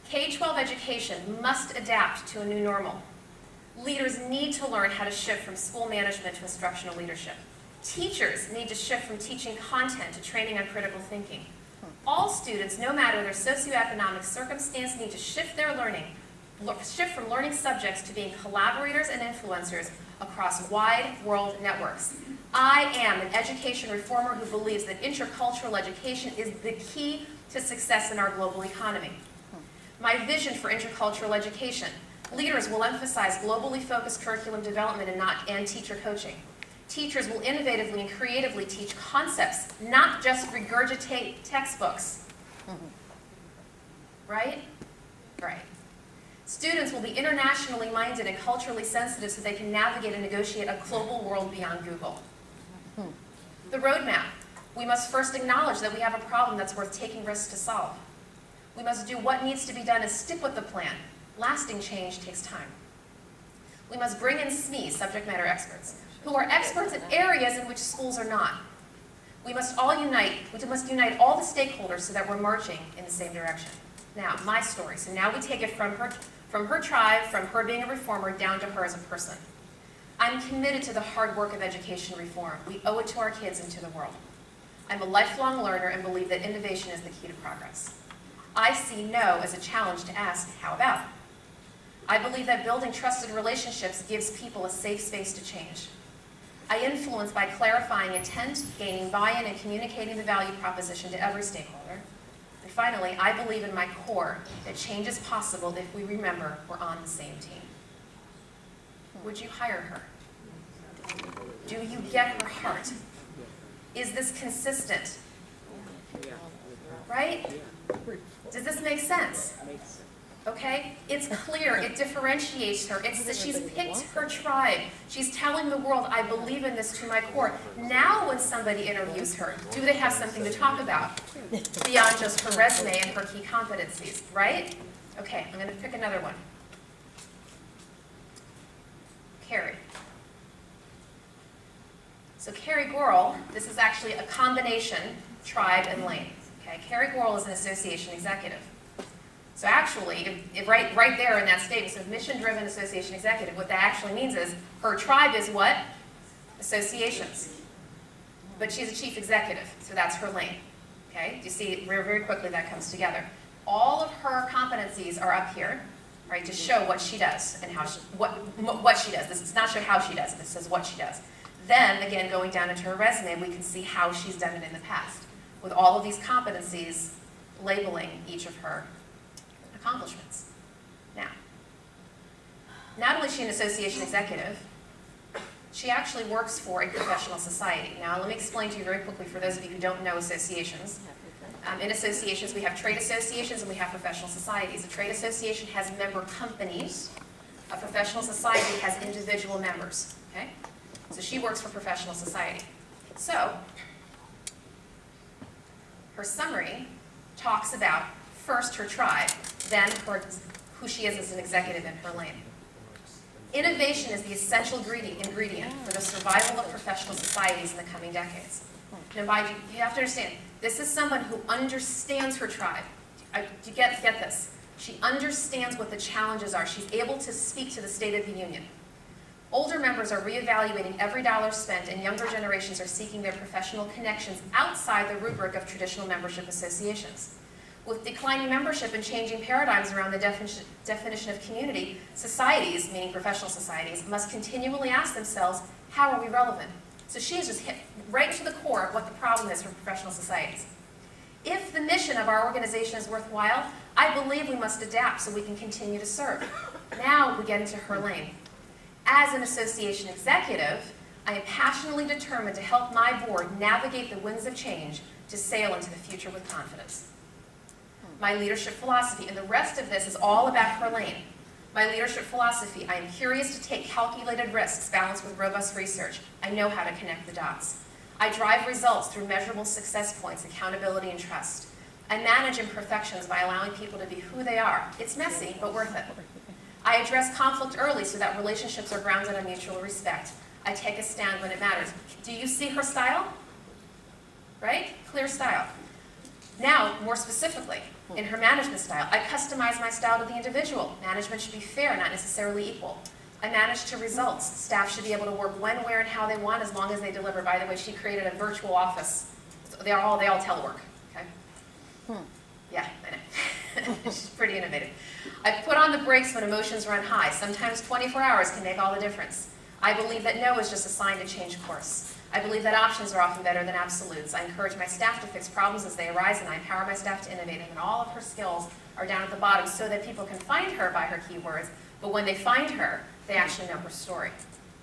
K-12 education must adapt to a new normal. Leaders need to learn how to shift from school management to instructional leadership. Teachers need to shift from teaching content to training on critical thinking. All students, no matter their socioeconomic circumstance, need to shift their learning, shift from learning subjects to being collaborators and influencers across wide world networks. I am an education reformer who believes that intercultural education is the key to success in our global economy. My vision for intercultural education: leaders will emphasize globally focused curriculum development and teacher coaching. Teachers will innovatively and creatively teach concepts, not just regurgitate textbooks. Right? Right. Students will be internationally minded and culturally sensitive so they can navigate and negotiate a global world beyond Google. The roadmap: we must first acknowledge that we have a problem that's worth taking risks to solve. We must do what needs to be done and stick with the plan. Lasting change takes time. We must bring in SMEs, subject matter experts, who are experts in areas in which schools are not. We must unite all the stakeholders so that we're marching in the same direction. Now, my story. So now we take it from her tribe, from her being a reformer, down to her as a person. I'm committed to the hard work of education reform. We owe it to our kids and to the world. I'm a lifelong learner and believe that innovation is the key to progress. I see no as a challenge to ask, how about? I believe that building trusted relationships gives people a safe space to change. I influence by clarifying intent, gaining buy-in, and communicating the value proposition to every stakeholder. And finally, I believe in my core that change is possible if we remember we're on the same team. Would you hire her? Do you get her heart? Is this consistent? Right? Does this make sense? Okay? It's clear. It differentiates her. It's that she's picked her tribe. She's telling the world, I believe in this to my core. Now when somebody interviews her, do they have something to talk about beyond just her resume and her key competencies, right? Okay, I'm going to pick another one. Carrie. So Carrie Gorel, this is actually a combination, tribe and lane. Okay, Carrie Gorel is an association executive. So actually, right there in that statement, so mission-driven association executive, what that actually means is her tribe is what? Associations. But she's a chief executive, so that's her lane. Okay, you see very, very quickly that comes together. All of her competencies are up here, right, to show what she does and how what she does. This does not show how she does it, it says what she does. Then, again, going down into her resume, we can see how she's done it in the past, with all of these competencies labeling each of her accomplishments. Now, not only is she an association executive, she actually works for a professional society. Now, let me explain to you very quickly for those of you who don't know associations. In associations, we have trade associations and we have professional societies. A trade association has member companies. A professional society has individual members. Okay? So she works for professional society. So, her summary talks about first her tribe, then who she is as an executive in her lane. Innovation is the essential ingredient for the survival of professional societies in the coming decades. Now, you have to understand, this is someone who understands her tribe. You get this. She understands what the challenges are. She's able to speak to the State of the Union. Older members are reevaluating every dollar spent, and younger generations are seeking their professional connections outside the rubric of traditional membership associations. With declining membership and changing paradigms around the definition of community, societies, meaning professional societies, must continually ask themselves, how are we relevant? So she has just hit right to the core of what the problem is for professional societies. If the mission of our organization is worthwhile, I believe we must adapt so we can continue to serve. Now we get into her lane. As an association executive, I am passionately determined to help my board navigate the winds of change to sail into the future with confidence. my leadership philosophy, and the rest of this is all about her lane. My leadership philosophy, I am curious to take calculated risks balanced with robust research. I know how to connect the dots. I drive results through measurable success points, accountability, and trust. I manage imperfections by allowing people to be who they are. It's messy, but worth it. I address conflict early so that relationships are grounded on mutual respect. I take a stand when it matters. Do you see her style? Right? Clear style. Now, more specifically, in her management style, I customize my style to the individual. Management should be fair, not necessarily equal. I manage to results. Staff should be able to work when, where, and how they want as long as they deliver. By the way, she created a virtual office. So they all telework. Okay? Yeah, I know. She's pretty innovative. I put on the brakes when emotions run high. Sometimes 24 hours can make all the difference. I believe that no is just a sign to change course. I believe that options are often better than absolutes. I encourage my staff to fix problems as they arise, and I empower my staff to innovate. And all of her skills are down at the bottom so that people can find her by her keywords, but when they find her, they actually know her story.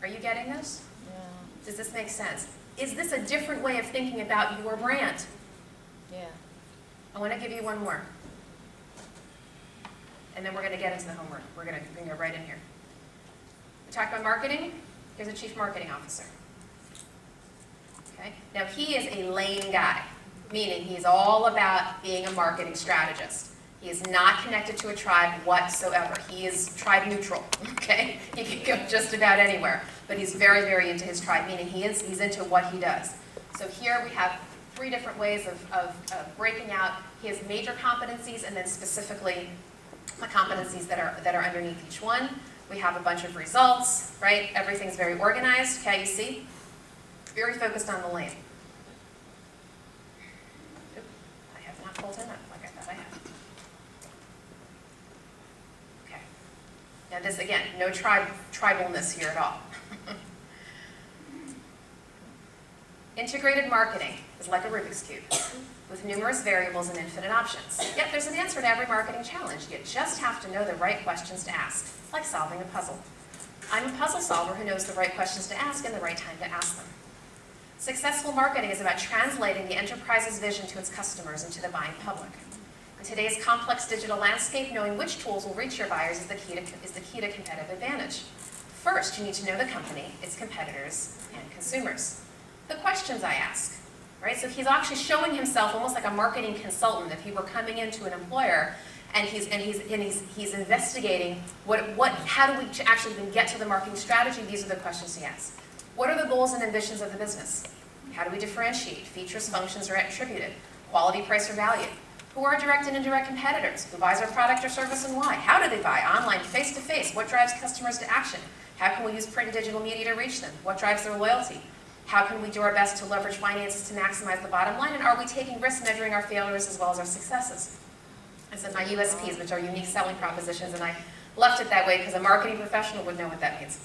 Are you getting this? Yeah. Does this make sense? Is this a different way of thinking about your brand? Yeah. I want to give you one more. And then we're going to get into the homework. We're going to bring it right in here. We talked about marketing. Here's a chief marketing officer. Okay? Now, he is a lane guy, meaning he's all about being a marketing strategist. He is not connected to a tribe whatsoever. He is tribe neutral, okay? He can go just about anywhere, but he's very, very into his tribe, meaning he's into what he does. So here we have 3 different ways of breaking out his major competencies and then specifically the competencies that are underneath each one. We have a bunch of results, right? Everything's very organized, okay, you see? Very focused on the lane. Oop, I have not pulled him up like I thought I had. Okay. Now this, again, no tribalness here at all. Integrated marketing is like a Rubik's Cube with numerous variables and infinite options. Yet there's an answer to every marketing challenge. You just have to know the right questions to ask, like solving a puzzle. I'm a puzzle solver who knows the right questions to ask and the right time to ask them. Successful marketing is about translating the enterprise's vision to its customers and to the buying public. In today's complex digital landscape, knowing which tools will reach your buyers is the key to competitive advantage. First, you need to know the company, its competitors, and consumers. The questions I ask, right? So he's actually showing himself almost like a marketing consultant. If he were coming into an employer and he's investigating how do we actually even get to the marketing strategy, these are the questions he asks. What are the goals and ambitions of the business? How do we differentiate? Features, functions, are attributed. Quality, price, or value. Who are direct and indirect competitors? Who buys our product or service and why? How do they buy? Online, face-to-face? What drives customers to action? How can we use print and digital media to reach them? What drives their loyalty? How can we do our best to leverage finances to maximize the bottom line? And are we taking risks measuring our failures as well as our successes? I said my USPs, which are unique selling propositions, and I left it that way because a marketing professional would know what that means.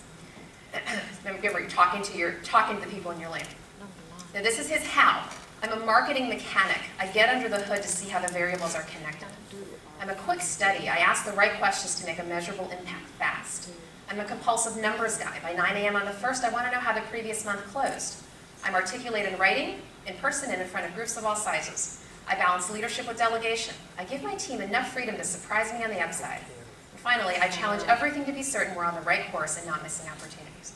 Remember, you're talking to the people in your lane. Now this is his how. I'm a marketing mechanic. I get under the hood to see how the variables are connected. I'm a quick study. I ask the right questions to make a measurable impact fast. I'm a compulsive numbers guy. By 9 a.m. on the 1st, I want to know how the previous month closed. I'm articulate in writing, in person, and in front of groups of all sizes. I balance leadership with delegation. I give my team enough freedom to surprise me on the upside. And finally, I challenge everything to be certain we're on the right course and not missing opportunities.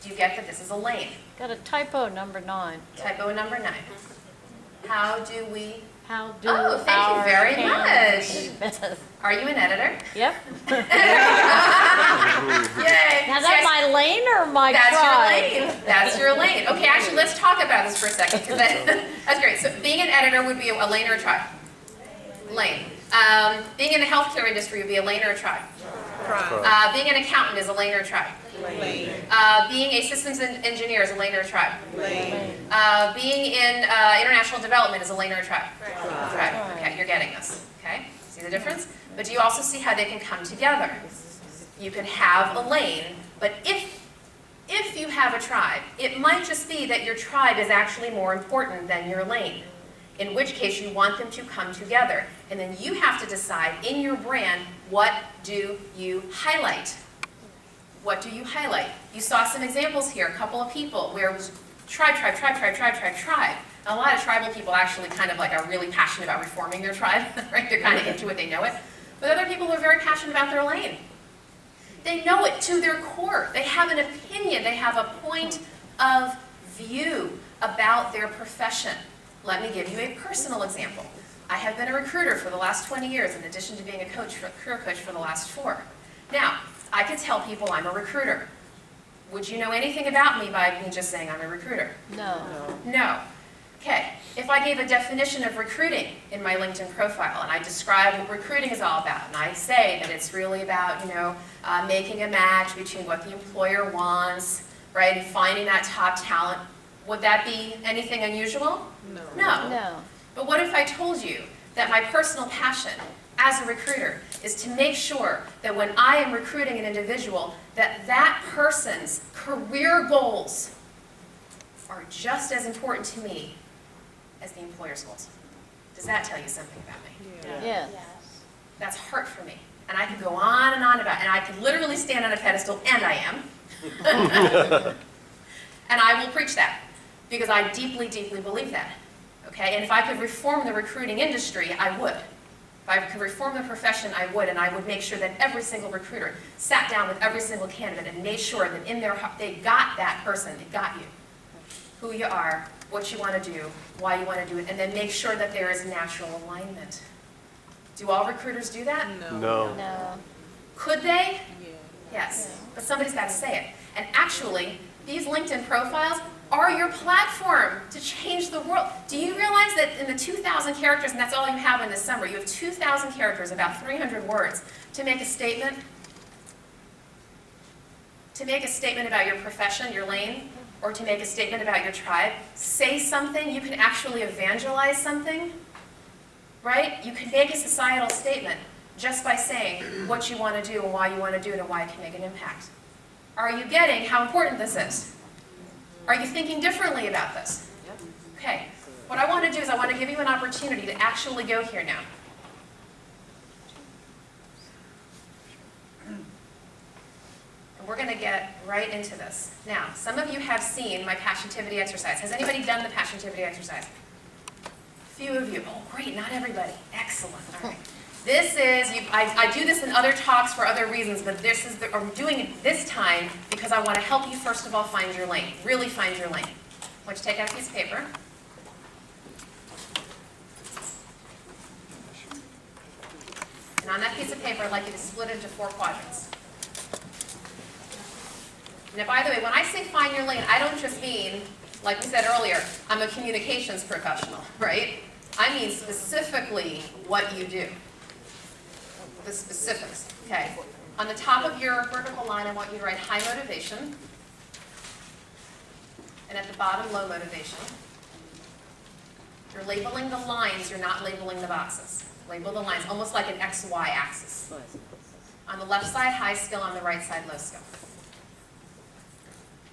Do you get that this is a lane? Got a typo, number 9. Typo number 9. How do we... How do Oh, thank you very much. much. Are you an editor? Yep. Yay. Now that's my lane or my That's tribe? your lane. That's your lane. Okay, actually, let's talk about this for a second, because that's great. So being an editor would be a lane or a tribe? Lane. Being in the healthcare industry would be a lane or a tribe? Tribe. Being an accountant is a lane or a tribe? Lane. Being a systems engineer is a lane or a tribe? Lane. Being in international development is a lane or a tribe? Tribe. Okay, you're getting this. Okay, see the difference? But do you also see how they can come together? You can have a lane, but if you have a tribe, it might just be that your tribe is actually more important than your lane, in which case you want them to come together. And then you have to decide in your brand, what do you highlight? What do you highlight? You saw some examples here, a couple of people where it was tribe, tribe, tribe, tribe, tribe, tribe, tribe. A lot of tribal people actually kind of like are really passionate about reforming their tribe, right? They're kind of into it, they know it. But other people are very passionate about their lane. They know it to their core. They have an opinion. They have a point of view about their profession. Let me give you a personal example. I have been a recruiter for the last 20 years, in addition to being a career coach for the last 4. Now, I could tell people I'm a recruiter. Would you know anything about me by me just saying I'm a recruiter? No. No. Okay, if I gave a definition of recruiting in my LinkedIn profile and I describe what recruiting is all about, and I say that it's really about, making a match between what the employer wants, right, and finding that top talent, would that be anything unusual? No. No. But what if I told you that my personal passion as a recruiter is to make sure that when I am recruiting an individual, that that person's career goals are just as important to me as the employer's goals? Does that tell you something about me? Yes. That's heart for me. And I could go on and on about it, and I could literally stand on a pedestal, and I am. And I will preach that, because I deeply, deeply believe that. Okay? And if I could reform the recruiting industry, I would. If I could reform the profession, I would, and I would make sure that every single recruiter sat down with every single candidate and made sure that in their heart, they got that person, they got you. Who you are, what you want to do, why you want to do it, and then make sure that there is natural alignment. Do all recruiters do that? No. No. Could they? Yes. But somebody's got to say it. And actually, these LinkedIn profiles are your platform to change the world. Do you realize that in the 2,000 characters, and that's all you have in this summer, you have 2,000 characters, about 300 words, to make a statement? To make a statement about your profession, your lane, or to make a statement about your tribe. Say something. You can actually evangelize something, right? You can make a societal statement just by saying what you want to do and why you want to do it and why it can make an impact. Are you getting how important this is? Are you thinking differently about this? Okay. What I want to do is I want to give you an opportunity to actually go here now. And we're going to get right into this. Now, some of you have seen my Passiontivity exercise. Has anybody done the Passiontivity exercise? Few of you. Oh, great. Not everybody. Excellent. All right. This is, I do this in other talks for other reasons, but I'm doing it this time because I want to help you, first of all, find your lane. Really find your lane. I want you to take out a piece of paper. And on that piece of paper, I'd like you to split it into 4 quadrants. Now, by the way, when I say find your lane, I don't just mean, like we said earlier, I'm a communications professional, right? I mean specifically what you do. The specifics, okay? On the top of your vertical line, I want you to write high motivation. And at the bottom, low motivation. You're labeling the lines, you're not labeling the boxes. Label the lines, almost like an XY axis. On the left side, high skill. On the right side, low skill.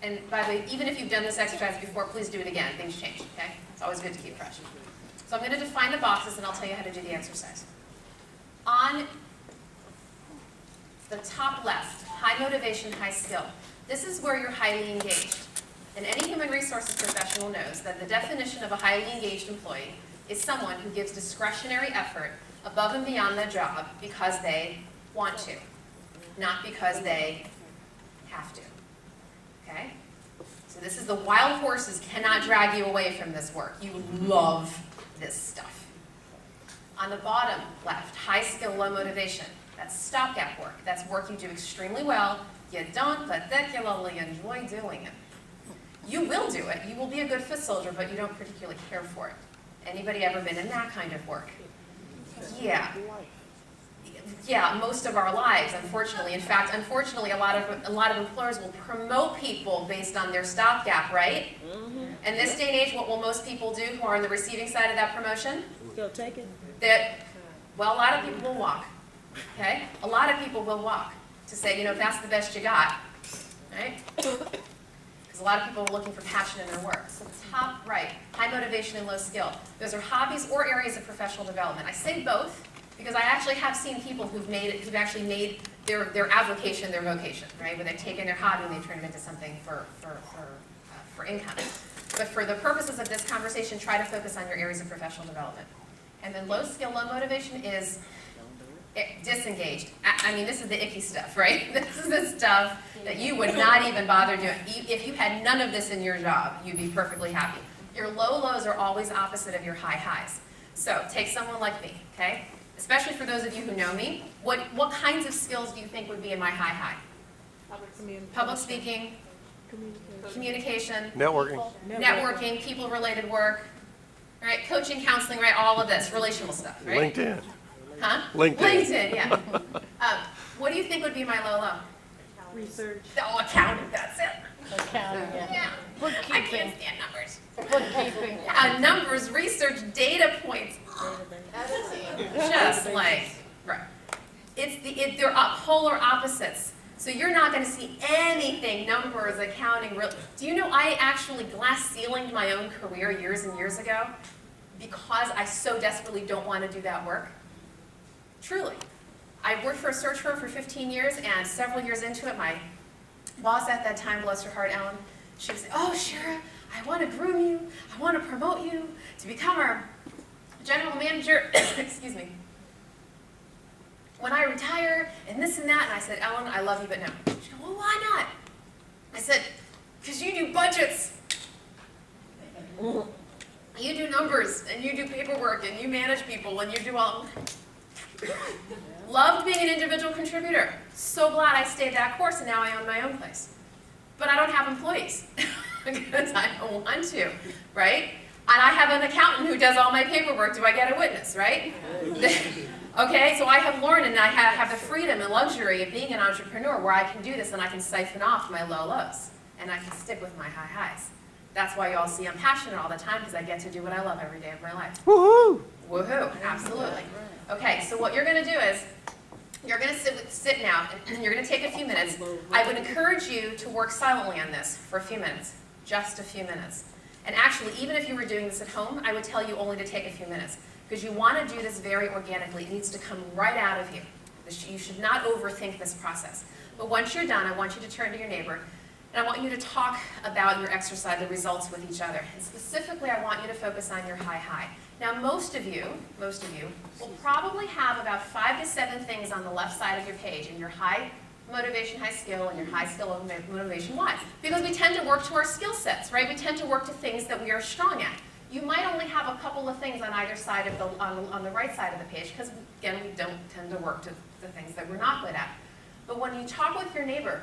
And by the way, even if you've done this exercise before, please do it again. Things change, okay? It's always good to keep fresh. So I'm going to define the boxes, and I'll tell you how to do the exercise. On the top left, high motivation, high skill. This is where you're highly engaged. And any human resources professional knows that the definition of a highly engaged employee is someone who gives discretionary effort above and beyond their job because they want to, not because they have to. Okay? So this is the wild horses cannot drag you away from this work. You love this stuff. On the bottom left, high skill, low motivation. That's stopgap work. That's work you do extremely well. You don't particularly enjoy doing it. You will do it. You will be a good foot soldier, but you don't particularly care for it. Anybody ever been in that kind of work? Yeah. Yeah, most of our lives, unfortunately. In fact, unfortunately, a lot of employers will promote people based on their stopgap, right? In this day and age, what will most people do who are on the receiving side of that promotion? Still take it. Well, a lot of people will walk. Okay? A lot of people will walk to say, if that's the best you got, right? Because a lot of people are looking for passion in their work. So top right, high motivation and low skill. Those are hobbies or areas of professional development. I say both because I actually have seen people who've actually made their avocation, their vocation, right? Where they've taken their hobby and they've turned it into something for income. But for the purposes of this conversation, try to focus on your areas of professional development. And then low skill, low motivation is disengaged. I mean, this is the icky stuff, right? This is the stuff that you would not even bother doing. If you had none of this in your job, you'd be perfectly happy. Your low lows are always opposite of your high highs. So take someone like me, okay? Especially for those of you who know me, what kinds of skills do you think would be in my high high? Public speaking, communication, networking, people-related work, right? Coaching, counseling, right? All of this, relational stuff, right? LinkedIn. Huh? LinkedIn, yeah. What do you think would be my low low? Research. Oh, accounting, that's it. Accounting, Yeah. I can't stand numbers. Bookkeeping. Numbers, research, data points. Just like, right. They're polar opposites. So you're not going to see anything, numbers, accounting. Do you know I actually glass ceilinged my own career years and years ago because I so desperately don't want to do that work? Truly. I worked for a search firm for 15 years, and several years into it, my boss at that time, bless her heart, Ellen, she would say, "Oh, Shira, I want to groom you. I want to promote you to become our general manager." Excuse me. "When I retire, and this and that." And I said, "Ellen, I love you, but no." She goes, "Well, why not?" I said, "Because you do budgets. You do numbers, and you do paperwork, and you manage people, and you do all." Loved being an individual contributor. So glad I stayed that course, and now I own my own place. But I don't have employees because I don't want to, right? And I have an accountant who does all my paperwork. Do I get a witness, right? Okay, so I have learned, and I have the freedom and luxury of being an entrepreneur where I can do this and I can siphon off my low lows and I can stick with my high highs. That's why you all see I'm passionate all the time, because I get to do what I love every day of my life. Woohoo! Woohoo, absolutely. Okay, so what you're going to do is, you're going to sit now, and you're going to take a few minutes. I would encourage you to work silently on this for a few minutes, just a few minutes. And actually, even if you were doing this at home, I would tell you only to take a few minutes, because you want to do this very organically. It needs to come right out of you. You should not overthink this process. But once you're done, I want you to turn to your neighbor, and I want you to talk about your exercise, the results with each other. And specifically, I want you to focus on your high. Now, most of you will probably have about 5 to 7 things on the left side of your page in your high motivation, high skill, and your high skill motivation. Why? Because we tend to work to our skill sets, right? We tend to work to things that we are strong at. You might only have a couple of things on either side of on the right side of the page, because again, we don't tend to work to the things that we're not good at. But when you talk with your neighbor,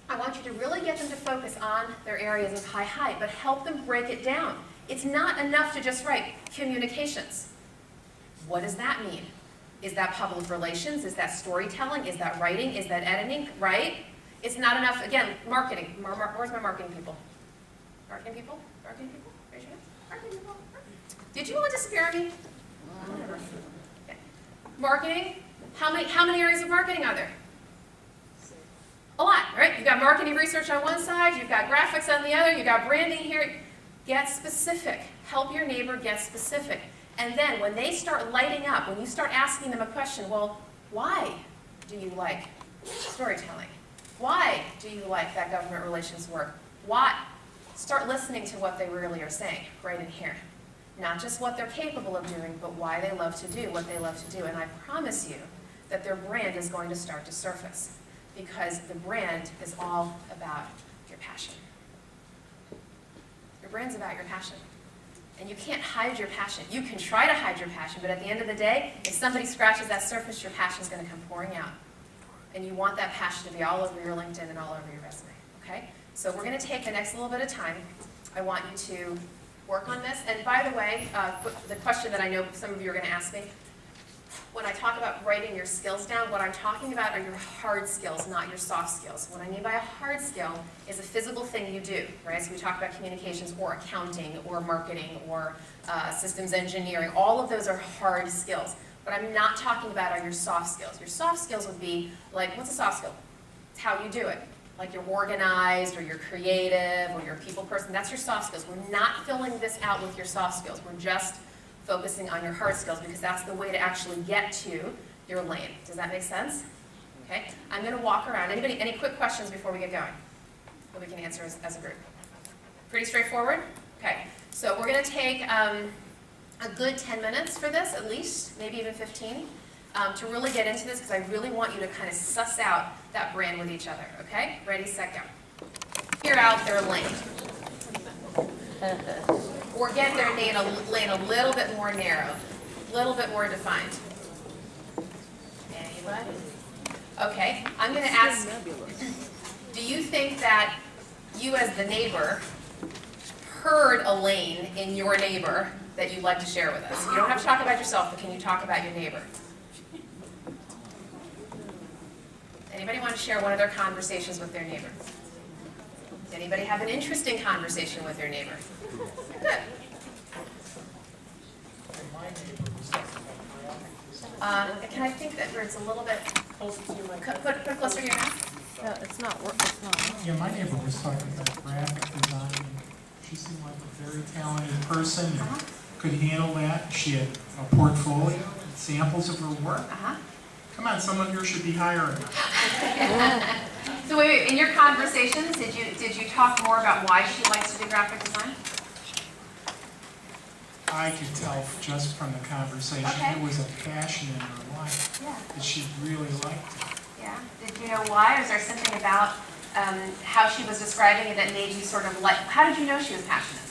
I want you to really get them to focus on their areas of high, but help them break it down. It's not enough to just write communications. What does that mean? Is that public relations? Is that storytelling? Is that writing? Is that editing? Right? It's not enough. Again, marketing. Where's my marketing people? Marketing people? Marketing people? Raise your hands. Marketing people? Did you all disappear on me? Okay. Marketing. How many areas of marketing are there? A lot, right? You've got marketing research on one side, you've got graphics on the other, you've got branding here. Get specific. Help your neighbor get specific. And then when they start lighting up, when you start asking them a question, well, why do you like storytelling? Why do you like that government relations work? Why? Start listening to what they really are saying right in here. Not just what they're capable of doing, but why they love to do what they love to do. And I promise you that their brand is going to start to surface, because the brand is all about your passion. Your brand's about your passion. And you can't hide your passion. You can try to hide your passion, but at the end of the day, if somebody scratches that surface, your passion's going to come pouring out. And you want that passion to be all over your LinkedIn and all over your resume, okay? So we're going to take the next little bit of time. I want you to work on this. And by the way, the question that I know some of you are going to ask me, when I talk about writing your skills down, what I'm talking about are your hard skills, not your soft skills. What I mean by a hard skill is a physical thing you do, right? So we talk about communications or accounting or marketing or systems engineering. All of those are hard skills. What I'm not talking about are your soft skills. Your soft skills would be like, what's a soft skill? It's how you do it. Like you're organized or you're creative or you're a people person. That's your soft skills. We're not filling this out with your soft skills. We're just focusing on your hard skills, because that's the way to actually get to your lane. Does that make sense? Okay, I'm going to walk around. Anybody, any quick questions before we get going that we can answer as a group? Pretty straightforward? Okay, so we're going to take a good 10 minutes for this, at least, maybe even 15, to really get into this, because I really want you to kind of suss out that brand with each other, okay? Ready, set, go. Figure out their lane. Or get their lane a little bit more narrow, a little bit more defined. Anybody? Okay, I'm going to ask, do you think that you as the neighbor heard a lane in your neighbor that you'd like to share with us? You don't have to talk about yourself, but can you talk about your neighbor? Anybody want to share one of their conversations with their neighbor? Does anybody have an interesting conversation with their neighbor? Good. Can I think that where it's a little bit closer to your mic? Put closer to your mouth? No, it's not working. Yeah, my neighbor was talking about graphic design. She seemed like a very talented person, and could handle that. She had a portfolio, samples of her work. Come on, someone here should be hiring her. So wait, in your conversations, did you talk more about why she likes to do graphic design? I could tell just from the conversation, Okay. there was a passion in her life that she really liked it. Yeah. Did you know why? Or is there something about how she was describing it that made you sort of like, how did you know she was passionate?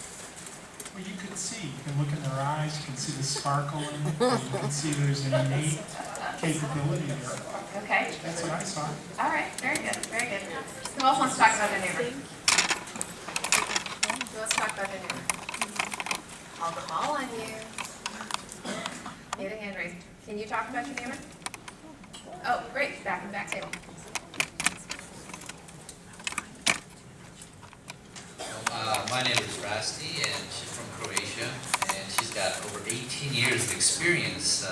Well, you could see. You can look in her eyes, you can see the sparkle in it, you can see there's an innate capability there. Okay. That's what I saw. All right. Very good. Very good. Who else wants to talk about their neighbor? Who wants to talk about their neighbor? I'll call on you. Need a hand raised. Can you talk about your neighbor? Oh, great. Back in the back table. My name is Rasti, and she's from Croatia, and she's got over 18 years of experience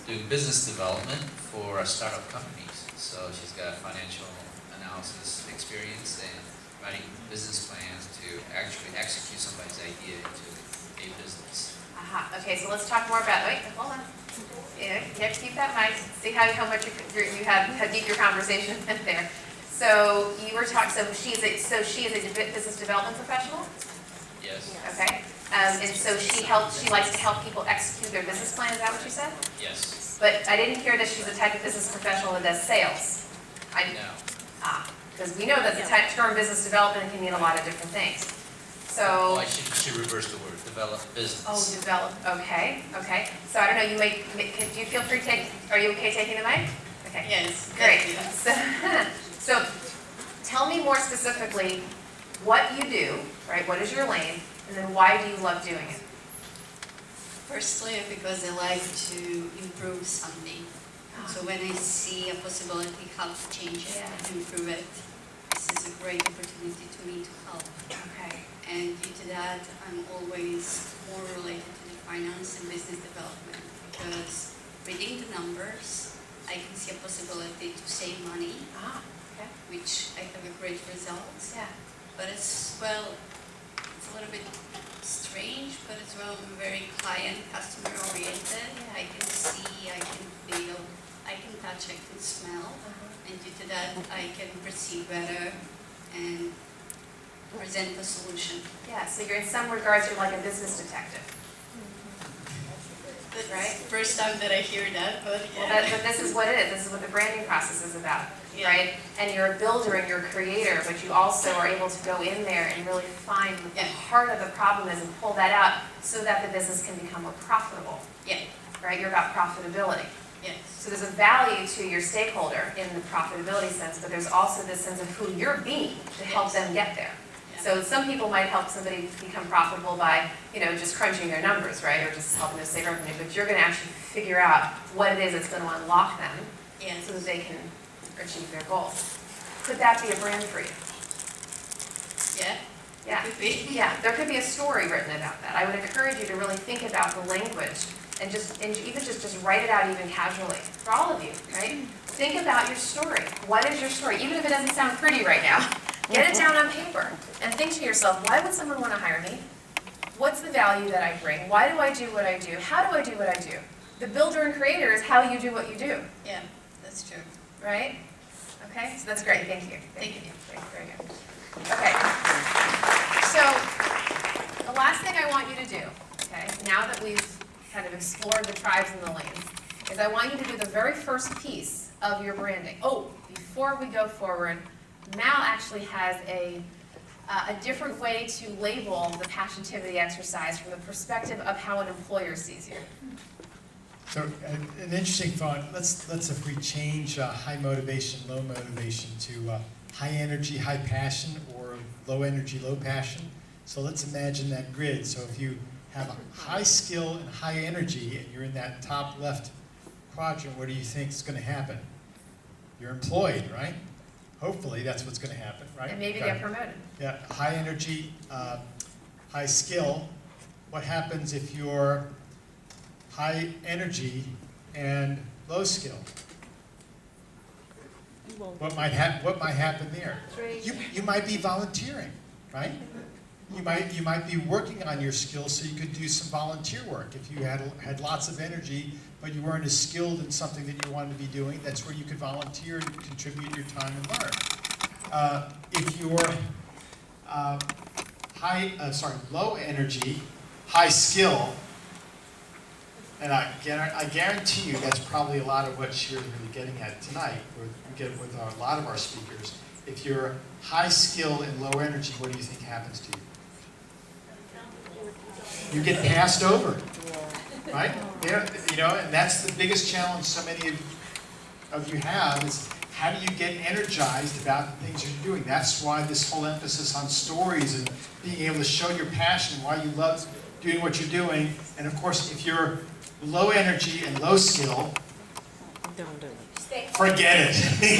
doing business development for startup companies. So she's got financial analysis experience and writing business plans to actually execute somebody's idea into a business. Okay, so let's talk more about. Wait, hold on. Yeah, you have to keep that mic. See how much you have, how deep your conversation went there. So you were talking. So she is a business development professional. Yes. Okay. And so she likes to help people execute their business plan. Is that what you said? Yes. But I didn't hear that she's the type of business professional that does sales. No. Because we know that the term business development can mean a lot of different things. So. Oh, I should reverse the word. Develop business. Oh, develop. Okay. Okay. So I don't know. Do you feel free to take? Are you okay taking the mic? Okay. Yes. Great. So tell me more specifically what you do. Right. What is your lane? And then why do you love doing it? Firstly, because I like to improve something. So when I see a possibility how to change it and improve it, this is a great opportunity to me to help. Okay. And due to that, I'm always more related to the finance and business development because reading the numbers, I can see a possibility to save money, Okay. which I have a great result. Yeah. But it's a little bit strange, but as well I'm very client, customer oriented. I can see, I can feel, I can touch, I can smell, and due to that I can perceive better and present the solution. Yeah, so you're in some regards you're like a business detective. That's right? First time that I hear that, but yeah. Well, but this is what it is. This is what the branding process is about, right? And you're a builder and you're a creator, but you also are able to go in there and really find what the heart of the problem is and pull that out so that the business can become more profitable. Yeah. Right? You're about profitability. Yes. So there's a value to your stakeholder in the profitability sense, but there's also this sense of who you're being to help them get there. So some people might help somebody become profitable by, just crunching their numbers, right, or just helping them save revenue. But you're going to actually figure out what it is that's going to unlock them, so that they can achieve their goals. Could that be a brand for you? Yeah. Yeah. Could be. Yeah. There could be a story written about that. I would encourage you to really think about the language and even just write it out even casually for all of you, right? Think about your story. What is your story? Even if it doesn't sound pretty right now. Get it down on paper and think to yourself, why would someone want to hire me? What's the value that I bring? Why do I do what I do? How do I do what I do? The builder and creator is how you do what you do. Yeah, that's true. right? Okay, so that's great, thank you. Thank you. Very good. Okay. So, the last thing I want you to do, okay, now that we've kind of explored the tribes and the lanes, is I want you to do the very first piece of your branding. Oh, before we go forward, Mal actually has a different way to label the passiontivity exercise from the perspective of how an employer sees you. So an interesting thought, let's if we change high motivation, low motivation to high energy, high passion, or low energy, low passion. So let's imagine that grid. So if you have a high skill and high energy and you're in that top left quadrant, what do you think is going to happen? You're employed, right? Hopefully that's what's going to happen, right? And maybe get promoted. Yeah, high energy, high skill. What happens if you're high energy and low skill? What might happen there? You might be volunteering, right? You might be working on your skills so you could do some volunteer work. If you had lots of energy, but you weren't as skilled in something that you wanted to be doing, that's where you could volunteer and contribute your time and learn. If you're low energy, high skill, and I guarantee you that's probably a lot of what Shira's going to be getting at tonight, with a lot of our speakers. If you're high skill and low energy, what do you think happens to you? You get passed over, right? And that's the biggest challenge so many of you have is how do you get energized about the things you're doing? That's why this whole emphasis on stories and being able to show your passion and why you love doing what you're doing. And of course, if you're low energy and low skill, forget it. Stay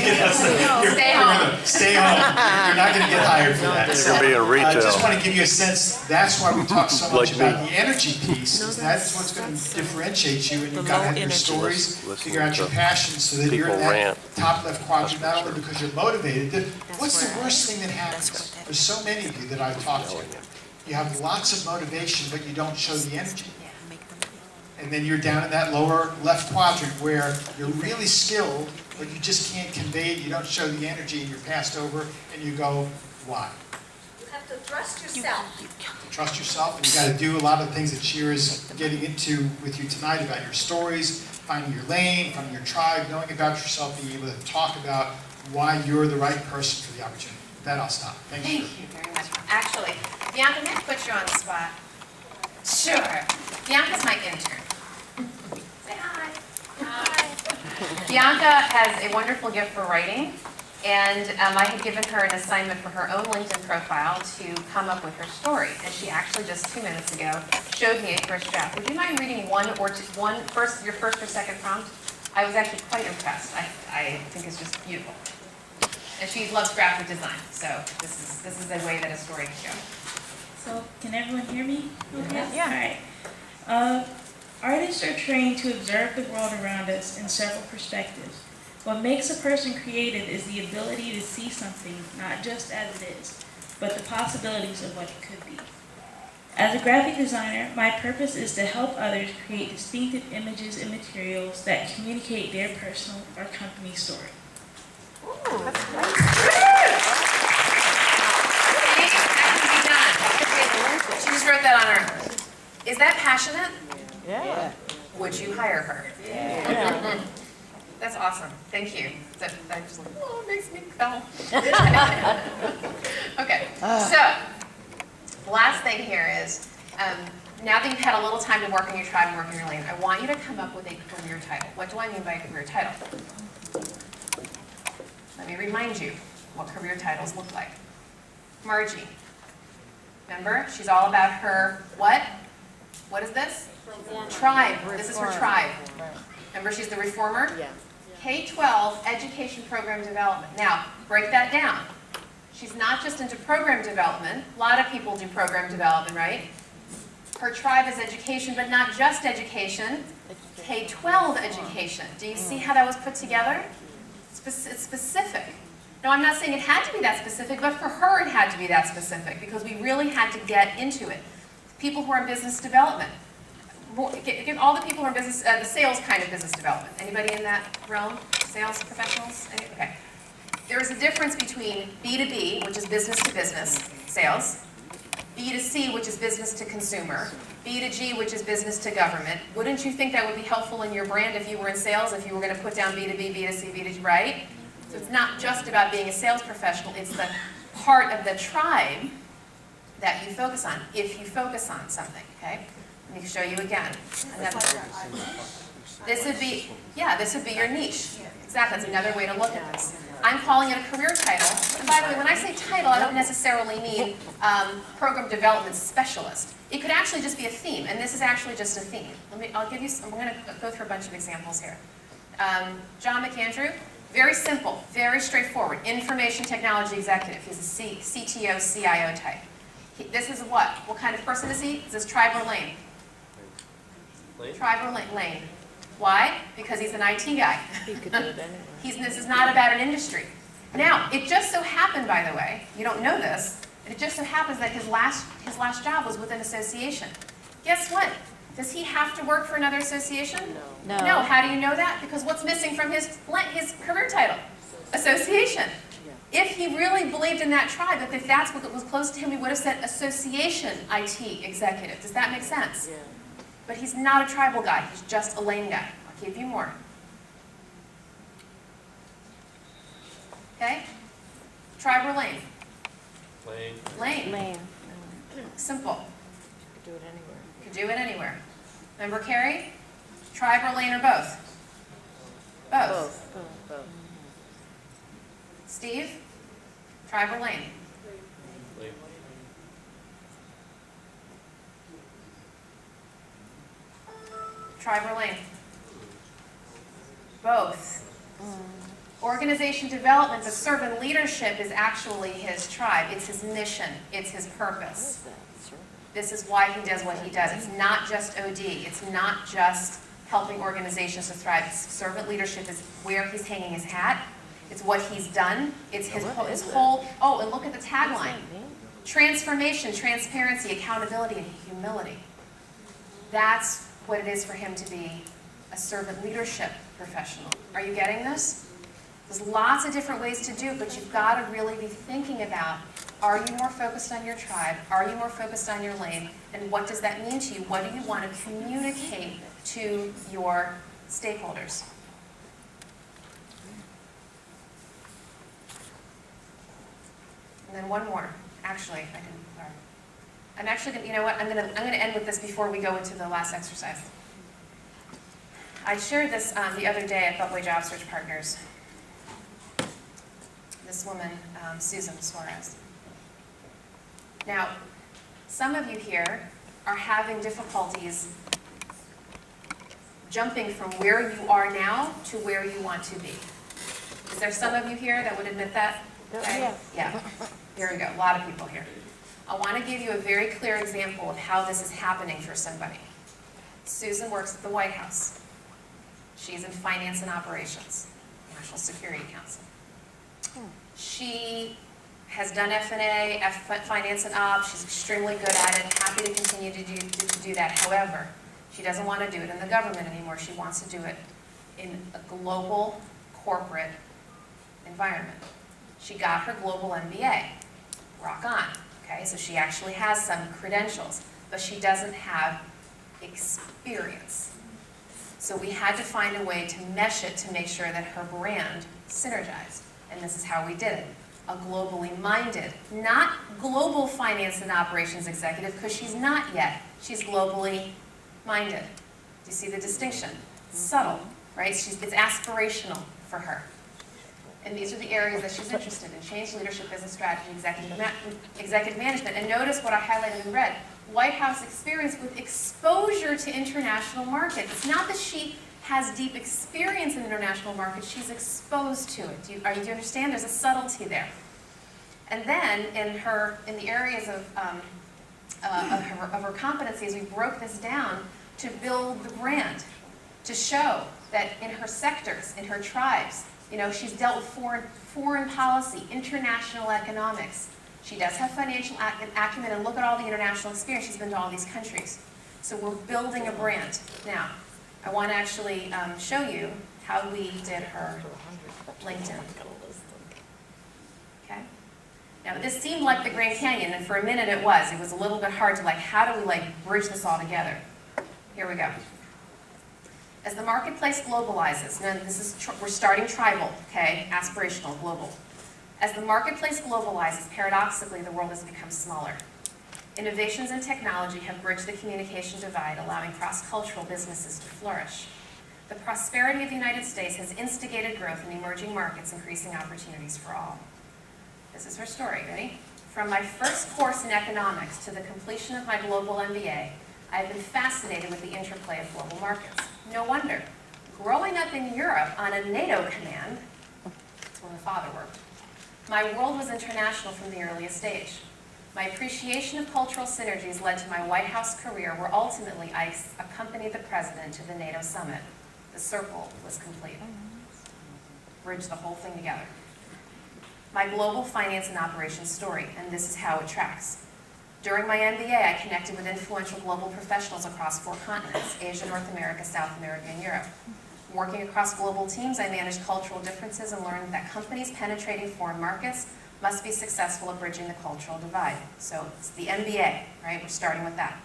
home. Stay home. You're not going to get hired for that. You're going to be in retail. I just want to give you a sense, that's why we talk so much about the energy piece, is that's what's going to differentiate you, and you've got to have your stories, figure out your passions so that you're in that top left quadrant, not only because you're motivated. What's the worst thing that happens? There's so many of you that I've talked to. You have lots of motivation, but you don't show the energy. And then you're down in that lower left quadrant where you're really skilled, but you just can't convey it, you don't show the energy, and you're passed over, and you go, why? You have to trust yourself. Trust yourself, and you got to do a lot of the things that Shira's getting into with you tonight about your stories, finding your lane, finding your tribe, knowing about yourself, being able to talk about why you're the right person for the opportunity. With that, I'll stop. Thank you. Thank you very much. Actually, Bianca, may I put you on the spot? Sure. Bianca's my intern. Say hi. Hi. Bianca has a wonderful gift for writing, and I had given her an assignment for her own LinkedIn profile to come up with her story. And she actually just 2 minutes ago showed me a first draft. Would you mind reading your first or second prompt? I was actually quite impressed. I think it's just beautiful. And she loves graphic design, so this is a way that a story can go. So, can everyone hear me? Yes. Yeah. All right. Artists are trained to observe the world around us in several perspectives. What makes a person creative is the ability to see something not just as it is, but the possibilities of what it could be. As a graphic designer, my purpose is to help others create distinctive images and materials that communicate their personal or company story. Ooh, that's great. She just wrote that on her. Is that passionate? Yeah. Would you hire her? Yeah. That's awesome. Thank you. That just makes me go. Okay. So, the last thing here is, now that you've had a little time to work on your tribe and work on your lane, I want you to come up with a career title. What do I mean by a career title? Let me remind you what career titles look like. Margie. Remember, she's all about her what? What is this? Tribe. This is her tribe. Remember, she's the reformer? Yeah. K-12 education program development. Now, break that down. She's not just into program development. A lot of people do program development, right? Her tribe is education, but not just education. K-12 education. Do you see how that was put together? It's specific. Now, I'm not saying it had to be that specific, but for her it had to be that specific because we really had to get into it. People who are in business development. Get all the people who are in business, the sales kind of business development. Anybody in that realm? Sales professionals? Okay. There is a difference between B2B, which is business to business sales, B2C, which is business to consumer, B2G, which is business to government. Wouldn't you think that would be helpful in your brand if you were in sales, if you were going to put down B2B, B2C, B2G, right? So it's not just about being a sales professional, it's the part of the tribe that you focus on, if you focus on something, okay? Let me show you again. This would be, yeah, this would be your niche. Exactly, that's another way to look at this. I'm calling it a career title. And by the way, when I say title, I don't necessarily mean program development specialist. It could actually just be a theme, and this is actually just a theme. I'll give you some, I'm going to go through a bunch of examples here. John McAndrew, very simple, very straightforward. Information technology executive. He's a CTO, CIO type. This is what? What kind of person is he? Is this tribe or lane? Lane? Tribe or lane. Why? Because he's an IT guy. He could do it anyway. This is not about an industry. Now, it just so happened, by the way, you don't know this, but it just so happens that his last job was with an association. Guess what? Does he have to work for another association? No. No. How do you know that? Because what's missing from his career title? Association. If he really believed in that tribe, if that's what was close to him, he would have said association IT executive. Does that make sense? Yeah. But he's not a tribal guy. He's just a lane guy. I'll give you more. Okay? Tribe or lane? Lane. Lane. Lane. Simple. You could do it anywhere. Could do it anywhere. Remember, Carrie? Tribe or lane or both? Both. Both. Steve? Tribe or lane? Lane. Tribe or lane? Both. Organization development, the servant leadership is actually his tribe. It's his mission. It's his purpose. This is why he does what he does. It's not just OD. It's not just helping organizations to thrive. Servant leadership is where he's hanging his hat. It's what he's done. It's his whole, oh, and look at the tagline. Transformation, transparency, accountability, and humility. That's what it is for him to be a servant leadership professional. Are you getting this? There's lots of different ways to do it, but you've got to really be thinking about, are you more focused on your tribe? Are you more focused on your lane? And what does that mean to you? What do you want to communicate to your stakeholders? And then one more. Actually, I'm actually going to, you know what, I'm going to end with this before we go into the last exercise. I shared this the other day at Beltway Job Search Partners. This woman, Susan Suarez. Now, some of you here are having difficulties jumping from where you are now to where you want to be. Is there some of you here that would admit that? Okay. Yeah. Here we go. A lot of people here. I want to give you a very clear example of how this is happening for somebody. Susan works at the White House. She's in finance and operations, National Security Council. She has done F&A, finance and ops. She's extremely good at it, happy to continue to do that. However, she doesn't want to do it in the government anymore. She wants to do it in a global corporate environment. She got her global MBA. Rock on. Okay, so she actually has some credentials, but she doesn't have experience. So we had to find a way to mesh it to make sure that her brand synergized. And this is how we did it. A globally minded, not global finance and operations executive, because she's not yet. She's globally minded. Do you see the distinction? It's subtle, right? It's aspirational for her. And these are the areas that she's interested in: change, leadership, business strategy, executive management. And notice what I highlighted in red: White House experience with exposure to international markets. It's not that she has deep experience in international markets, she's exposed to it. Do you understand? There's a subtlety there. And then in the areas of her competencies, we broke this down to build the brand, to show that in her sectors, in her tribes, she's dealt with foreign policy, international economics. She does have financial acumen, and look at all the international experience. She's been to all these countries. So we're building a brand. Now, I want to actually show you how we did her LinkedIn. Okay? Now, this seemed like the Grand Canyon, and for a minute it was. It was a little bit hard to how do we bridge this all together? Here we go. As the marketplace globalizes, now we're starting tribal, okay? Aspirational, global. As the marketplace globalizes, paradoxically, the world has become smaller. Innovations in technology have bridged the communication divide, allowing cross-cultural businesses to flourish. The prosperity of the United States has instigated growth in emerging markets, increasing opportunities for all. This is her story, ready? From my first course in economics to the completion of my global MBA, I have been fascinated with the interplay of global markets. No wonder. Growing up in Europe on a NATO command, that's where my father worked, my world was international from the earliest stage. My appreciation of cultural synergies led to my White House career, where ultimately I accompanied the president to the NATO summit. The circle was complete. Bridge the whole thing together. My global finance and operations story, and this is how it tracks. During my MBA, I connected with influential global professionals across 4 continents: Asia, North America, South America, and Europe. Working across global teams, I managed cultural differences and learned that companies penetrating foreign markets must be successful at bridging the cultural divide. So it's the MBA, right? We're starting with that.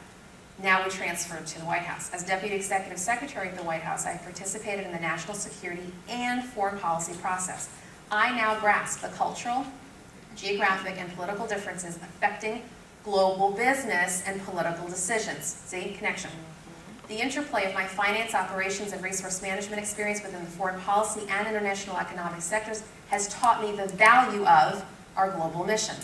Now we transfer to the White House. As Deputy Executive Secretary of the White House, I participated in the national security and foreign policy process. I now grasp the cultural, geographic, and political differences affecting global business and political decisions. See, connection. The interplay of my finance, operations, and resource management experience within the foreign policy and international economic sectors has taught me the value of our global mission.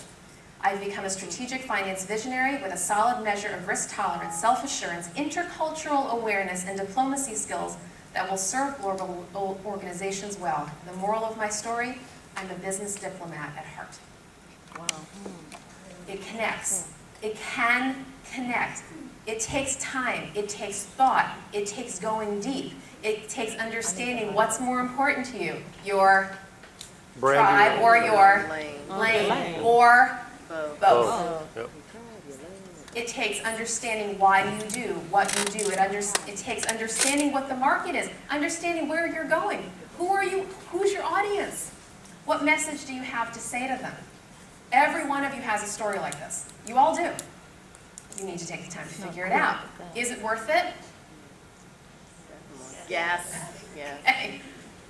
I've become a strategic finance visionary with a solid measure of risk tolerance, self-assurance, intercultural awareness, and diplomacy skills that will serve global organizations well. The moral of my story, I'm a business diplomat at heart. Wow. It connects. It can connect. It takes time. It takes thought. It takes going deep. It takes understanding what's more important to you, your tribe or your lane, or both. Yep. It takes understanding why you do what you do. It takes understanding what the market is, understanding where you're going. Who are you? Who's your audience? What message do you have to say to them? Every one of you has a story like this. You all do. You need to take the time to figure it out. Is it worth it? Yes. Yes. Okay.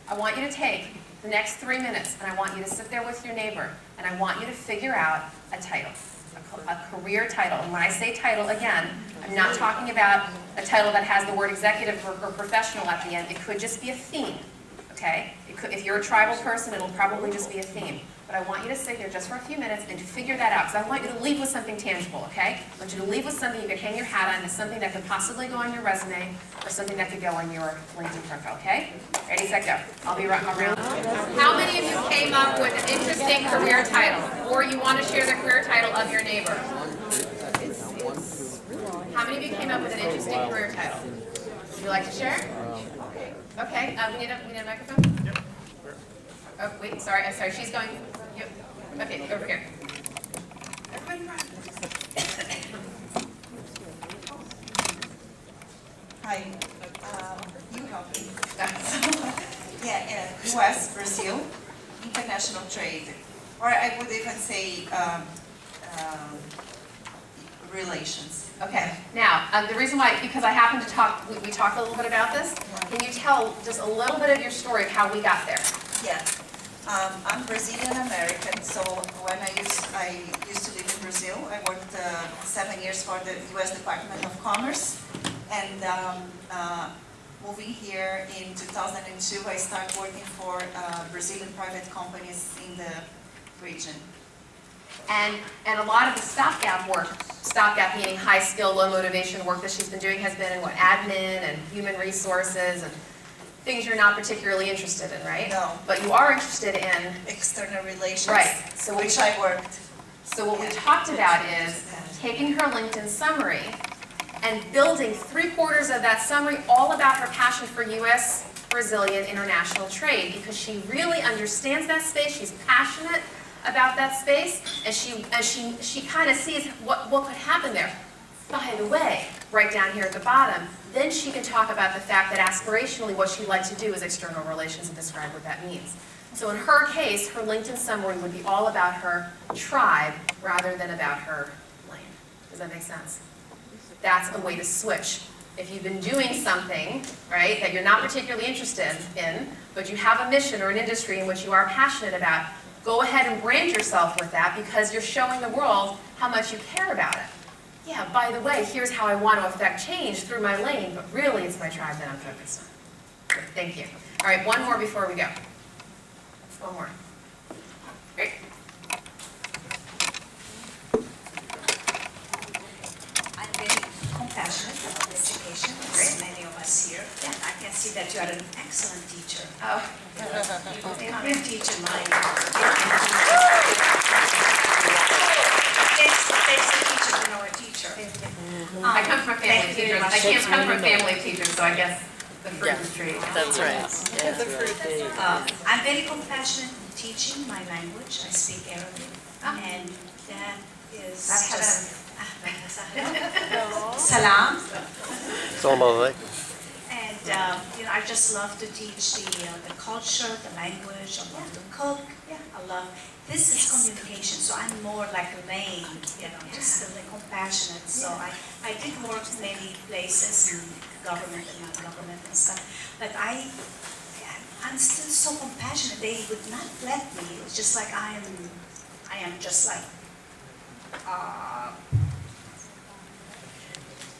I want you to take the next 3 minutes, and I want you to sit there with your neighbor, and I want you to figure out a title, a career title. And when I say title, again, I'm not talking about a title that has the word executive or professional at the end. It could just be a theme, okay? If you're a tribal person, it'll probably just be a theme. But I want you to sit here just for a few minutes and figure that out, because I want you to leave with something tangible, okay? I want you to leave with something you can hang your hat on, something that could possibly go on your resume, or something that could go on your LinkedIn profile, okay? Ready, set, go. I'll be right around. How many of you came up with an interesting career title, or you want to share the career title of your neighbor? How many of you came up with an interesting career title? Would you like to share? Okay, we need a microphone? Yep. Oh, wait, sorry, I'm sorry, she's going. Yep. Okay, over here. Everybody run. Hi, you help me. Yeah, U.S., Brazil, international trade, or I would even say relations. Okay, now, the reason why, because I happen to talk, we talked a little bit about this. Can you tell just a little bit of your story of how we got there? Yeah, I'm Brazilian American, so when I used to live in Brazil, I worked 7 years for the U.S. Department of Commerce, and moving here in 2002, I started working for Brazilian private companies in the region. And a lot of the stopgap work, stopgap meaning high skill, low motivation work that she's been doing has been in what, admin and human resources and things you're not particularly interested in, right? No. But you are interested in external relations, right? So which I worked. So what we talked about is taking her LinkedIn summary and building 3/4 of that summary all about her passion for U.S. Brazilian international trade, because she really understands that space. She's passionate about that space, and she kind of sees what could happen there. By the way, right down here at the bottom, then she can talk about the fact that aspirationally what she'd like to do is external relations and describe what that means. So in her case, her LinkedIn summary would be all about her tribe rather than about her lane. Does that make sense? That's a way to switch. If you've been doing something, right, that you're not particularly interested in, but you have a mission or an industry in which you are passionate about, go ahead and brand yourself with that because you're showing the world how much you care about it. Yeah, by the way, here's how I want to affect change through my lane, but really it's my tribe that I'm focused on. Good, thank you. All right, one more before we go. One more. Great. I'm very compassionate about education, as many of us here. And I can see that you are an excellent teacher. Oh. You come and teach in my It takes a teacher to know a teacher. I come from a family of teachers. I can't come from a family of teachers, so I guess the fruit is tree. That's right. I'm very compassionate in teaching my language. I speak Arabic. And that is just... Salam. Salam alaikum. And I just love to teach the culture, the language. I love to cook. I love. This is communication, so I'm more like Elaine, just really compassionate. So I did work in many places in government and non-government and stuff, but I'm still so compassionate. They would not let me. It's just like I am just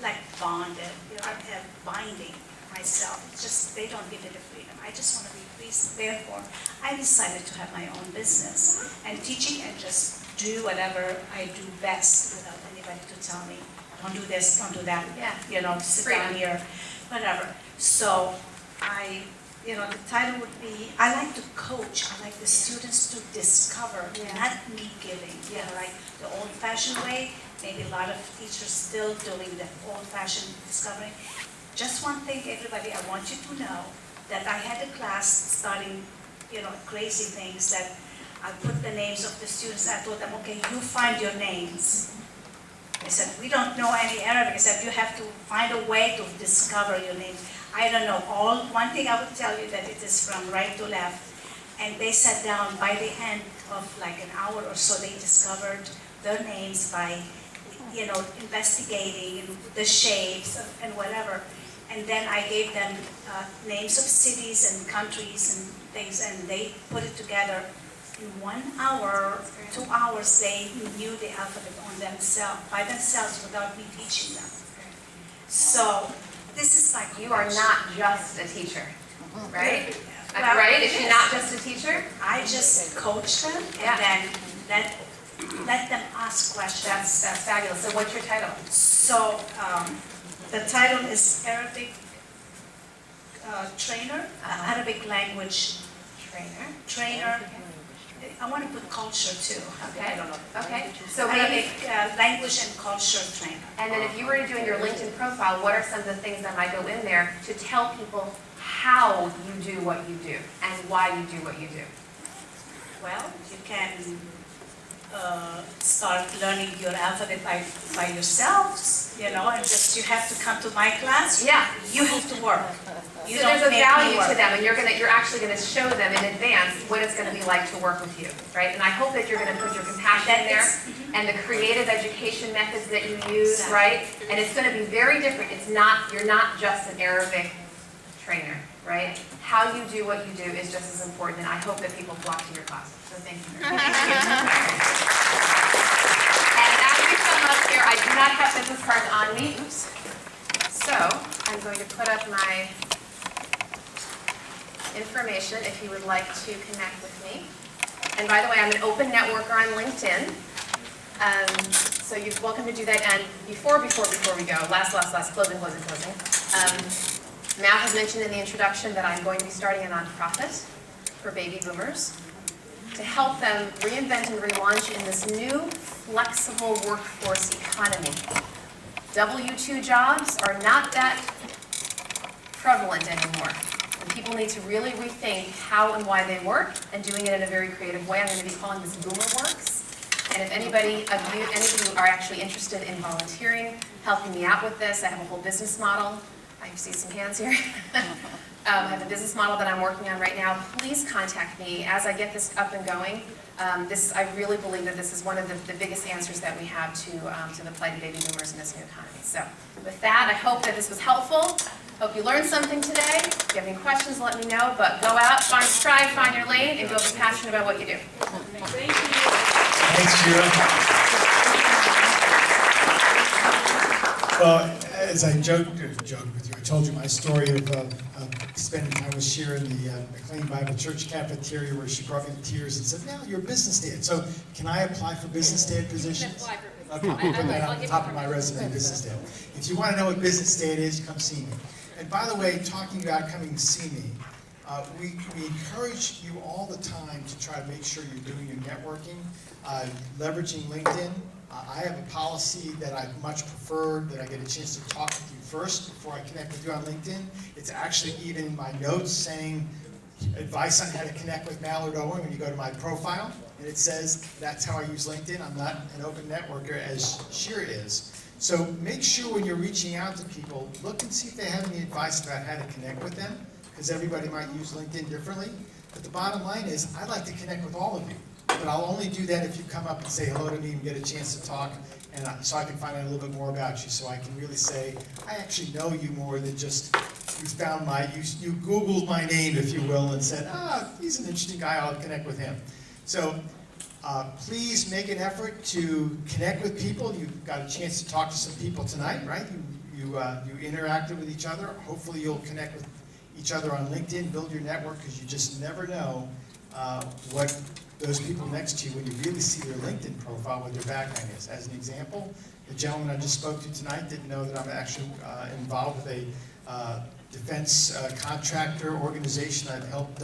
like bonded. I have binding myself. It's just they don't give me the freedom. I just want to be free. Therefore, I decided to have my own business and teaching and just do whatever I do best without anybody to tell me, don't do this, don't do that. Sit down here, whatever. So the title would be, I like to coach. I like the students to discover, not me giving. Like the old-fashioned way. Maybe a lot of teachers still doing the old-fashioned discovering. Just one thing, everybody, I want you to know that I had a class studying, crazy things that I put the names of the students. I told them, okay, you find your names. I said, we don't know any Arabic. I said, you have to find a way to discover your names. I don't know. One thing I would tell you that it is from right to left. And they sat down by the end of like an hour or so, they discovered their names by, investigating the shapes and whatever. And then I gave them names of cities and countries and things, and they put it together. In 1 hour, 2 hours, they knew the alphabet by themselves without me teaching them. So this is like You are not just a teacher, right? Well, right? Is she not just a teacher? I just coach them and then let them ask questions. That's fabulous. So what's your title? So the title is Arabic trainer, Arabic language trainer. I want to put culture too. Okay. I don't know. Okay. So Arabic maybe language and culture trainer. And then if you were to do in your LinkedIn profile, what are some of the things that might go in there to tell people how you do what you do and why you do what you do? Well, you can start learning your alphabet by yourselves, and just you have to come to my class. Yeah. You have to work. So there's a value to them, and you're actually going to show them in advance what it's going to be like to work with you, right? And I hope that you're going to put your compassion in there and the creative education methods that you use, right? And it's going to be very different. You're not just an Arabic trainer, right? How you do what you do is just as important, and I hope that people flock to your classes. So thank you. And as we come up here, I do not have business cards on me. Oops. So I'm going to put up my information if you would like to connect with me. And by the way, I'm an open networker on LinkedIn. So you're welcome to do that. And before we go, last, closing. Matt has mentioned in the introduction that I'm going to be starting a nonprofit for baby boomers to help them reinvent and relaunch in this new flexible workforce economy. W-2 jobs are not that prevalent anymore. And people need to really rethink how and why they work and doing it in a very creative way. I'm going to be calling this Boomer Works. And if any of you are actually interested in volunteering, helping me out with this, I have a whole business model. I see some hands here. I have a business model that I'm working on right now. Please contact me as I get this up and going. I really believe that this is one of the biggest answers that we have to the plight of baby boomers in this new economy. So with that, I hope that this was helpful. Hope you learned something today. If you have any questions, let me know. But go out, strive, find your lane, and go be passionate about what you do. Thank you. Thanks, Shira. Well, as I joked with you, I told you my story of spending time with Shira in the McLean Bible Church cafeteria where she brought me to tears and said, "Now you're a business dad, so can I apply for business dad positions?" Okay, I'll put that on the top of my resume, business dad. If you want to know what business dad is, come see me. And by the way, talking about coming to see me, we encourage you all the time to try to make sure you're doing your networking, leveraging LinkedIn. I have a policy that I much prefer that I get a chance to talk with you first before I connect with you on LinkedIn. It's actually even in my notes saying advice on how to connect with Mallard Owen when you go to my profile. And it says that's how I use LinkedIn. I'm not an open networker as Shira is. So make sure when you're reaching out to people, look and see if they have any advice about how to connect with them, because everybody might use LinkedIn differently. But the bottom line is, I'd like to connect with all of you. But I'll only do that if you come up and say hello to me and get a chance to talk, and so I can find out a little bit more about you, so I can really say, I actually know you more than just you Googled my name, if you will, and said, he's an interesting guy, I'll connect with him. So please make an effort to connect with people. You got a chance to talk to some people tonight, right? You interacted with each other. Hopefully you'll connect with each other on LinkedIn, build your network, because you just never know what those people next to you, when you really see their LinkedIn profile, what their background is. As an example, the gentleman I just spoke to tonight didn't know that I'm actually involved with a defense contractor organization I've helped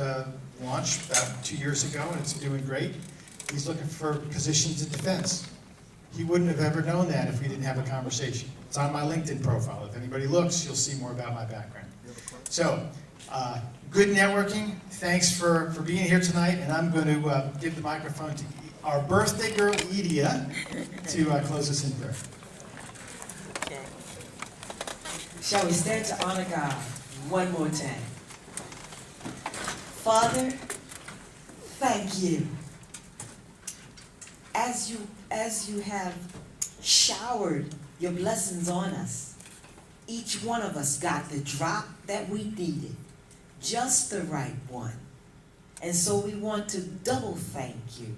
launch about 2 years ago, and it's doing great. He's looking for positions in defense. He wouldn't have ever known that if we didn't have a conversation. It's on my LinkedIn profile. If anybody looks, you'll see more about my background. So, good networking. Thanks for being here tonight, and I'm going to give the microphone to our birthday girl, Edia, to close us in prayer. Okay. Shall we stand to honor God one more time? Father, thank you. As you have showered your blessings on us, each one of us got the drop that we needed, just the right one. And so we want to double thank you.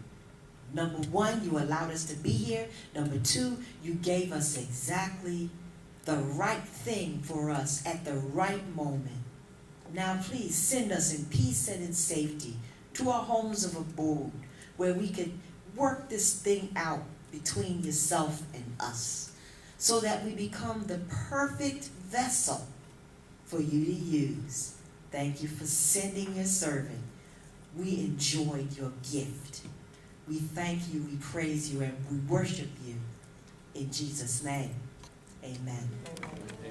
Number one, you allowed us to be here. Number two, you gave us exactly the right thing for us at the right moment. Now please send us in peace and in safety to our homes of abode, where we could work this thing out between yourself and us, so that we become the perfect vessel for you to use. Thank you for sending your servant. We enjoyed your gift. We thank you, we praise you, and we worship you. In Jesus' name, amen.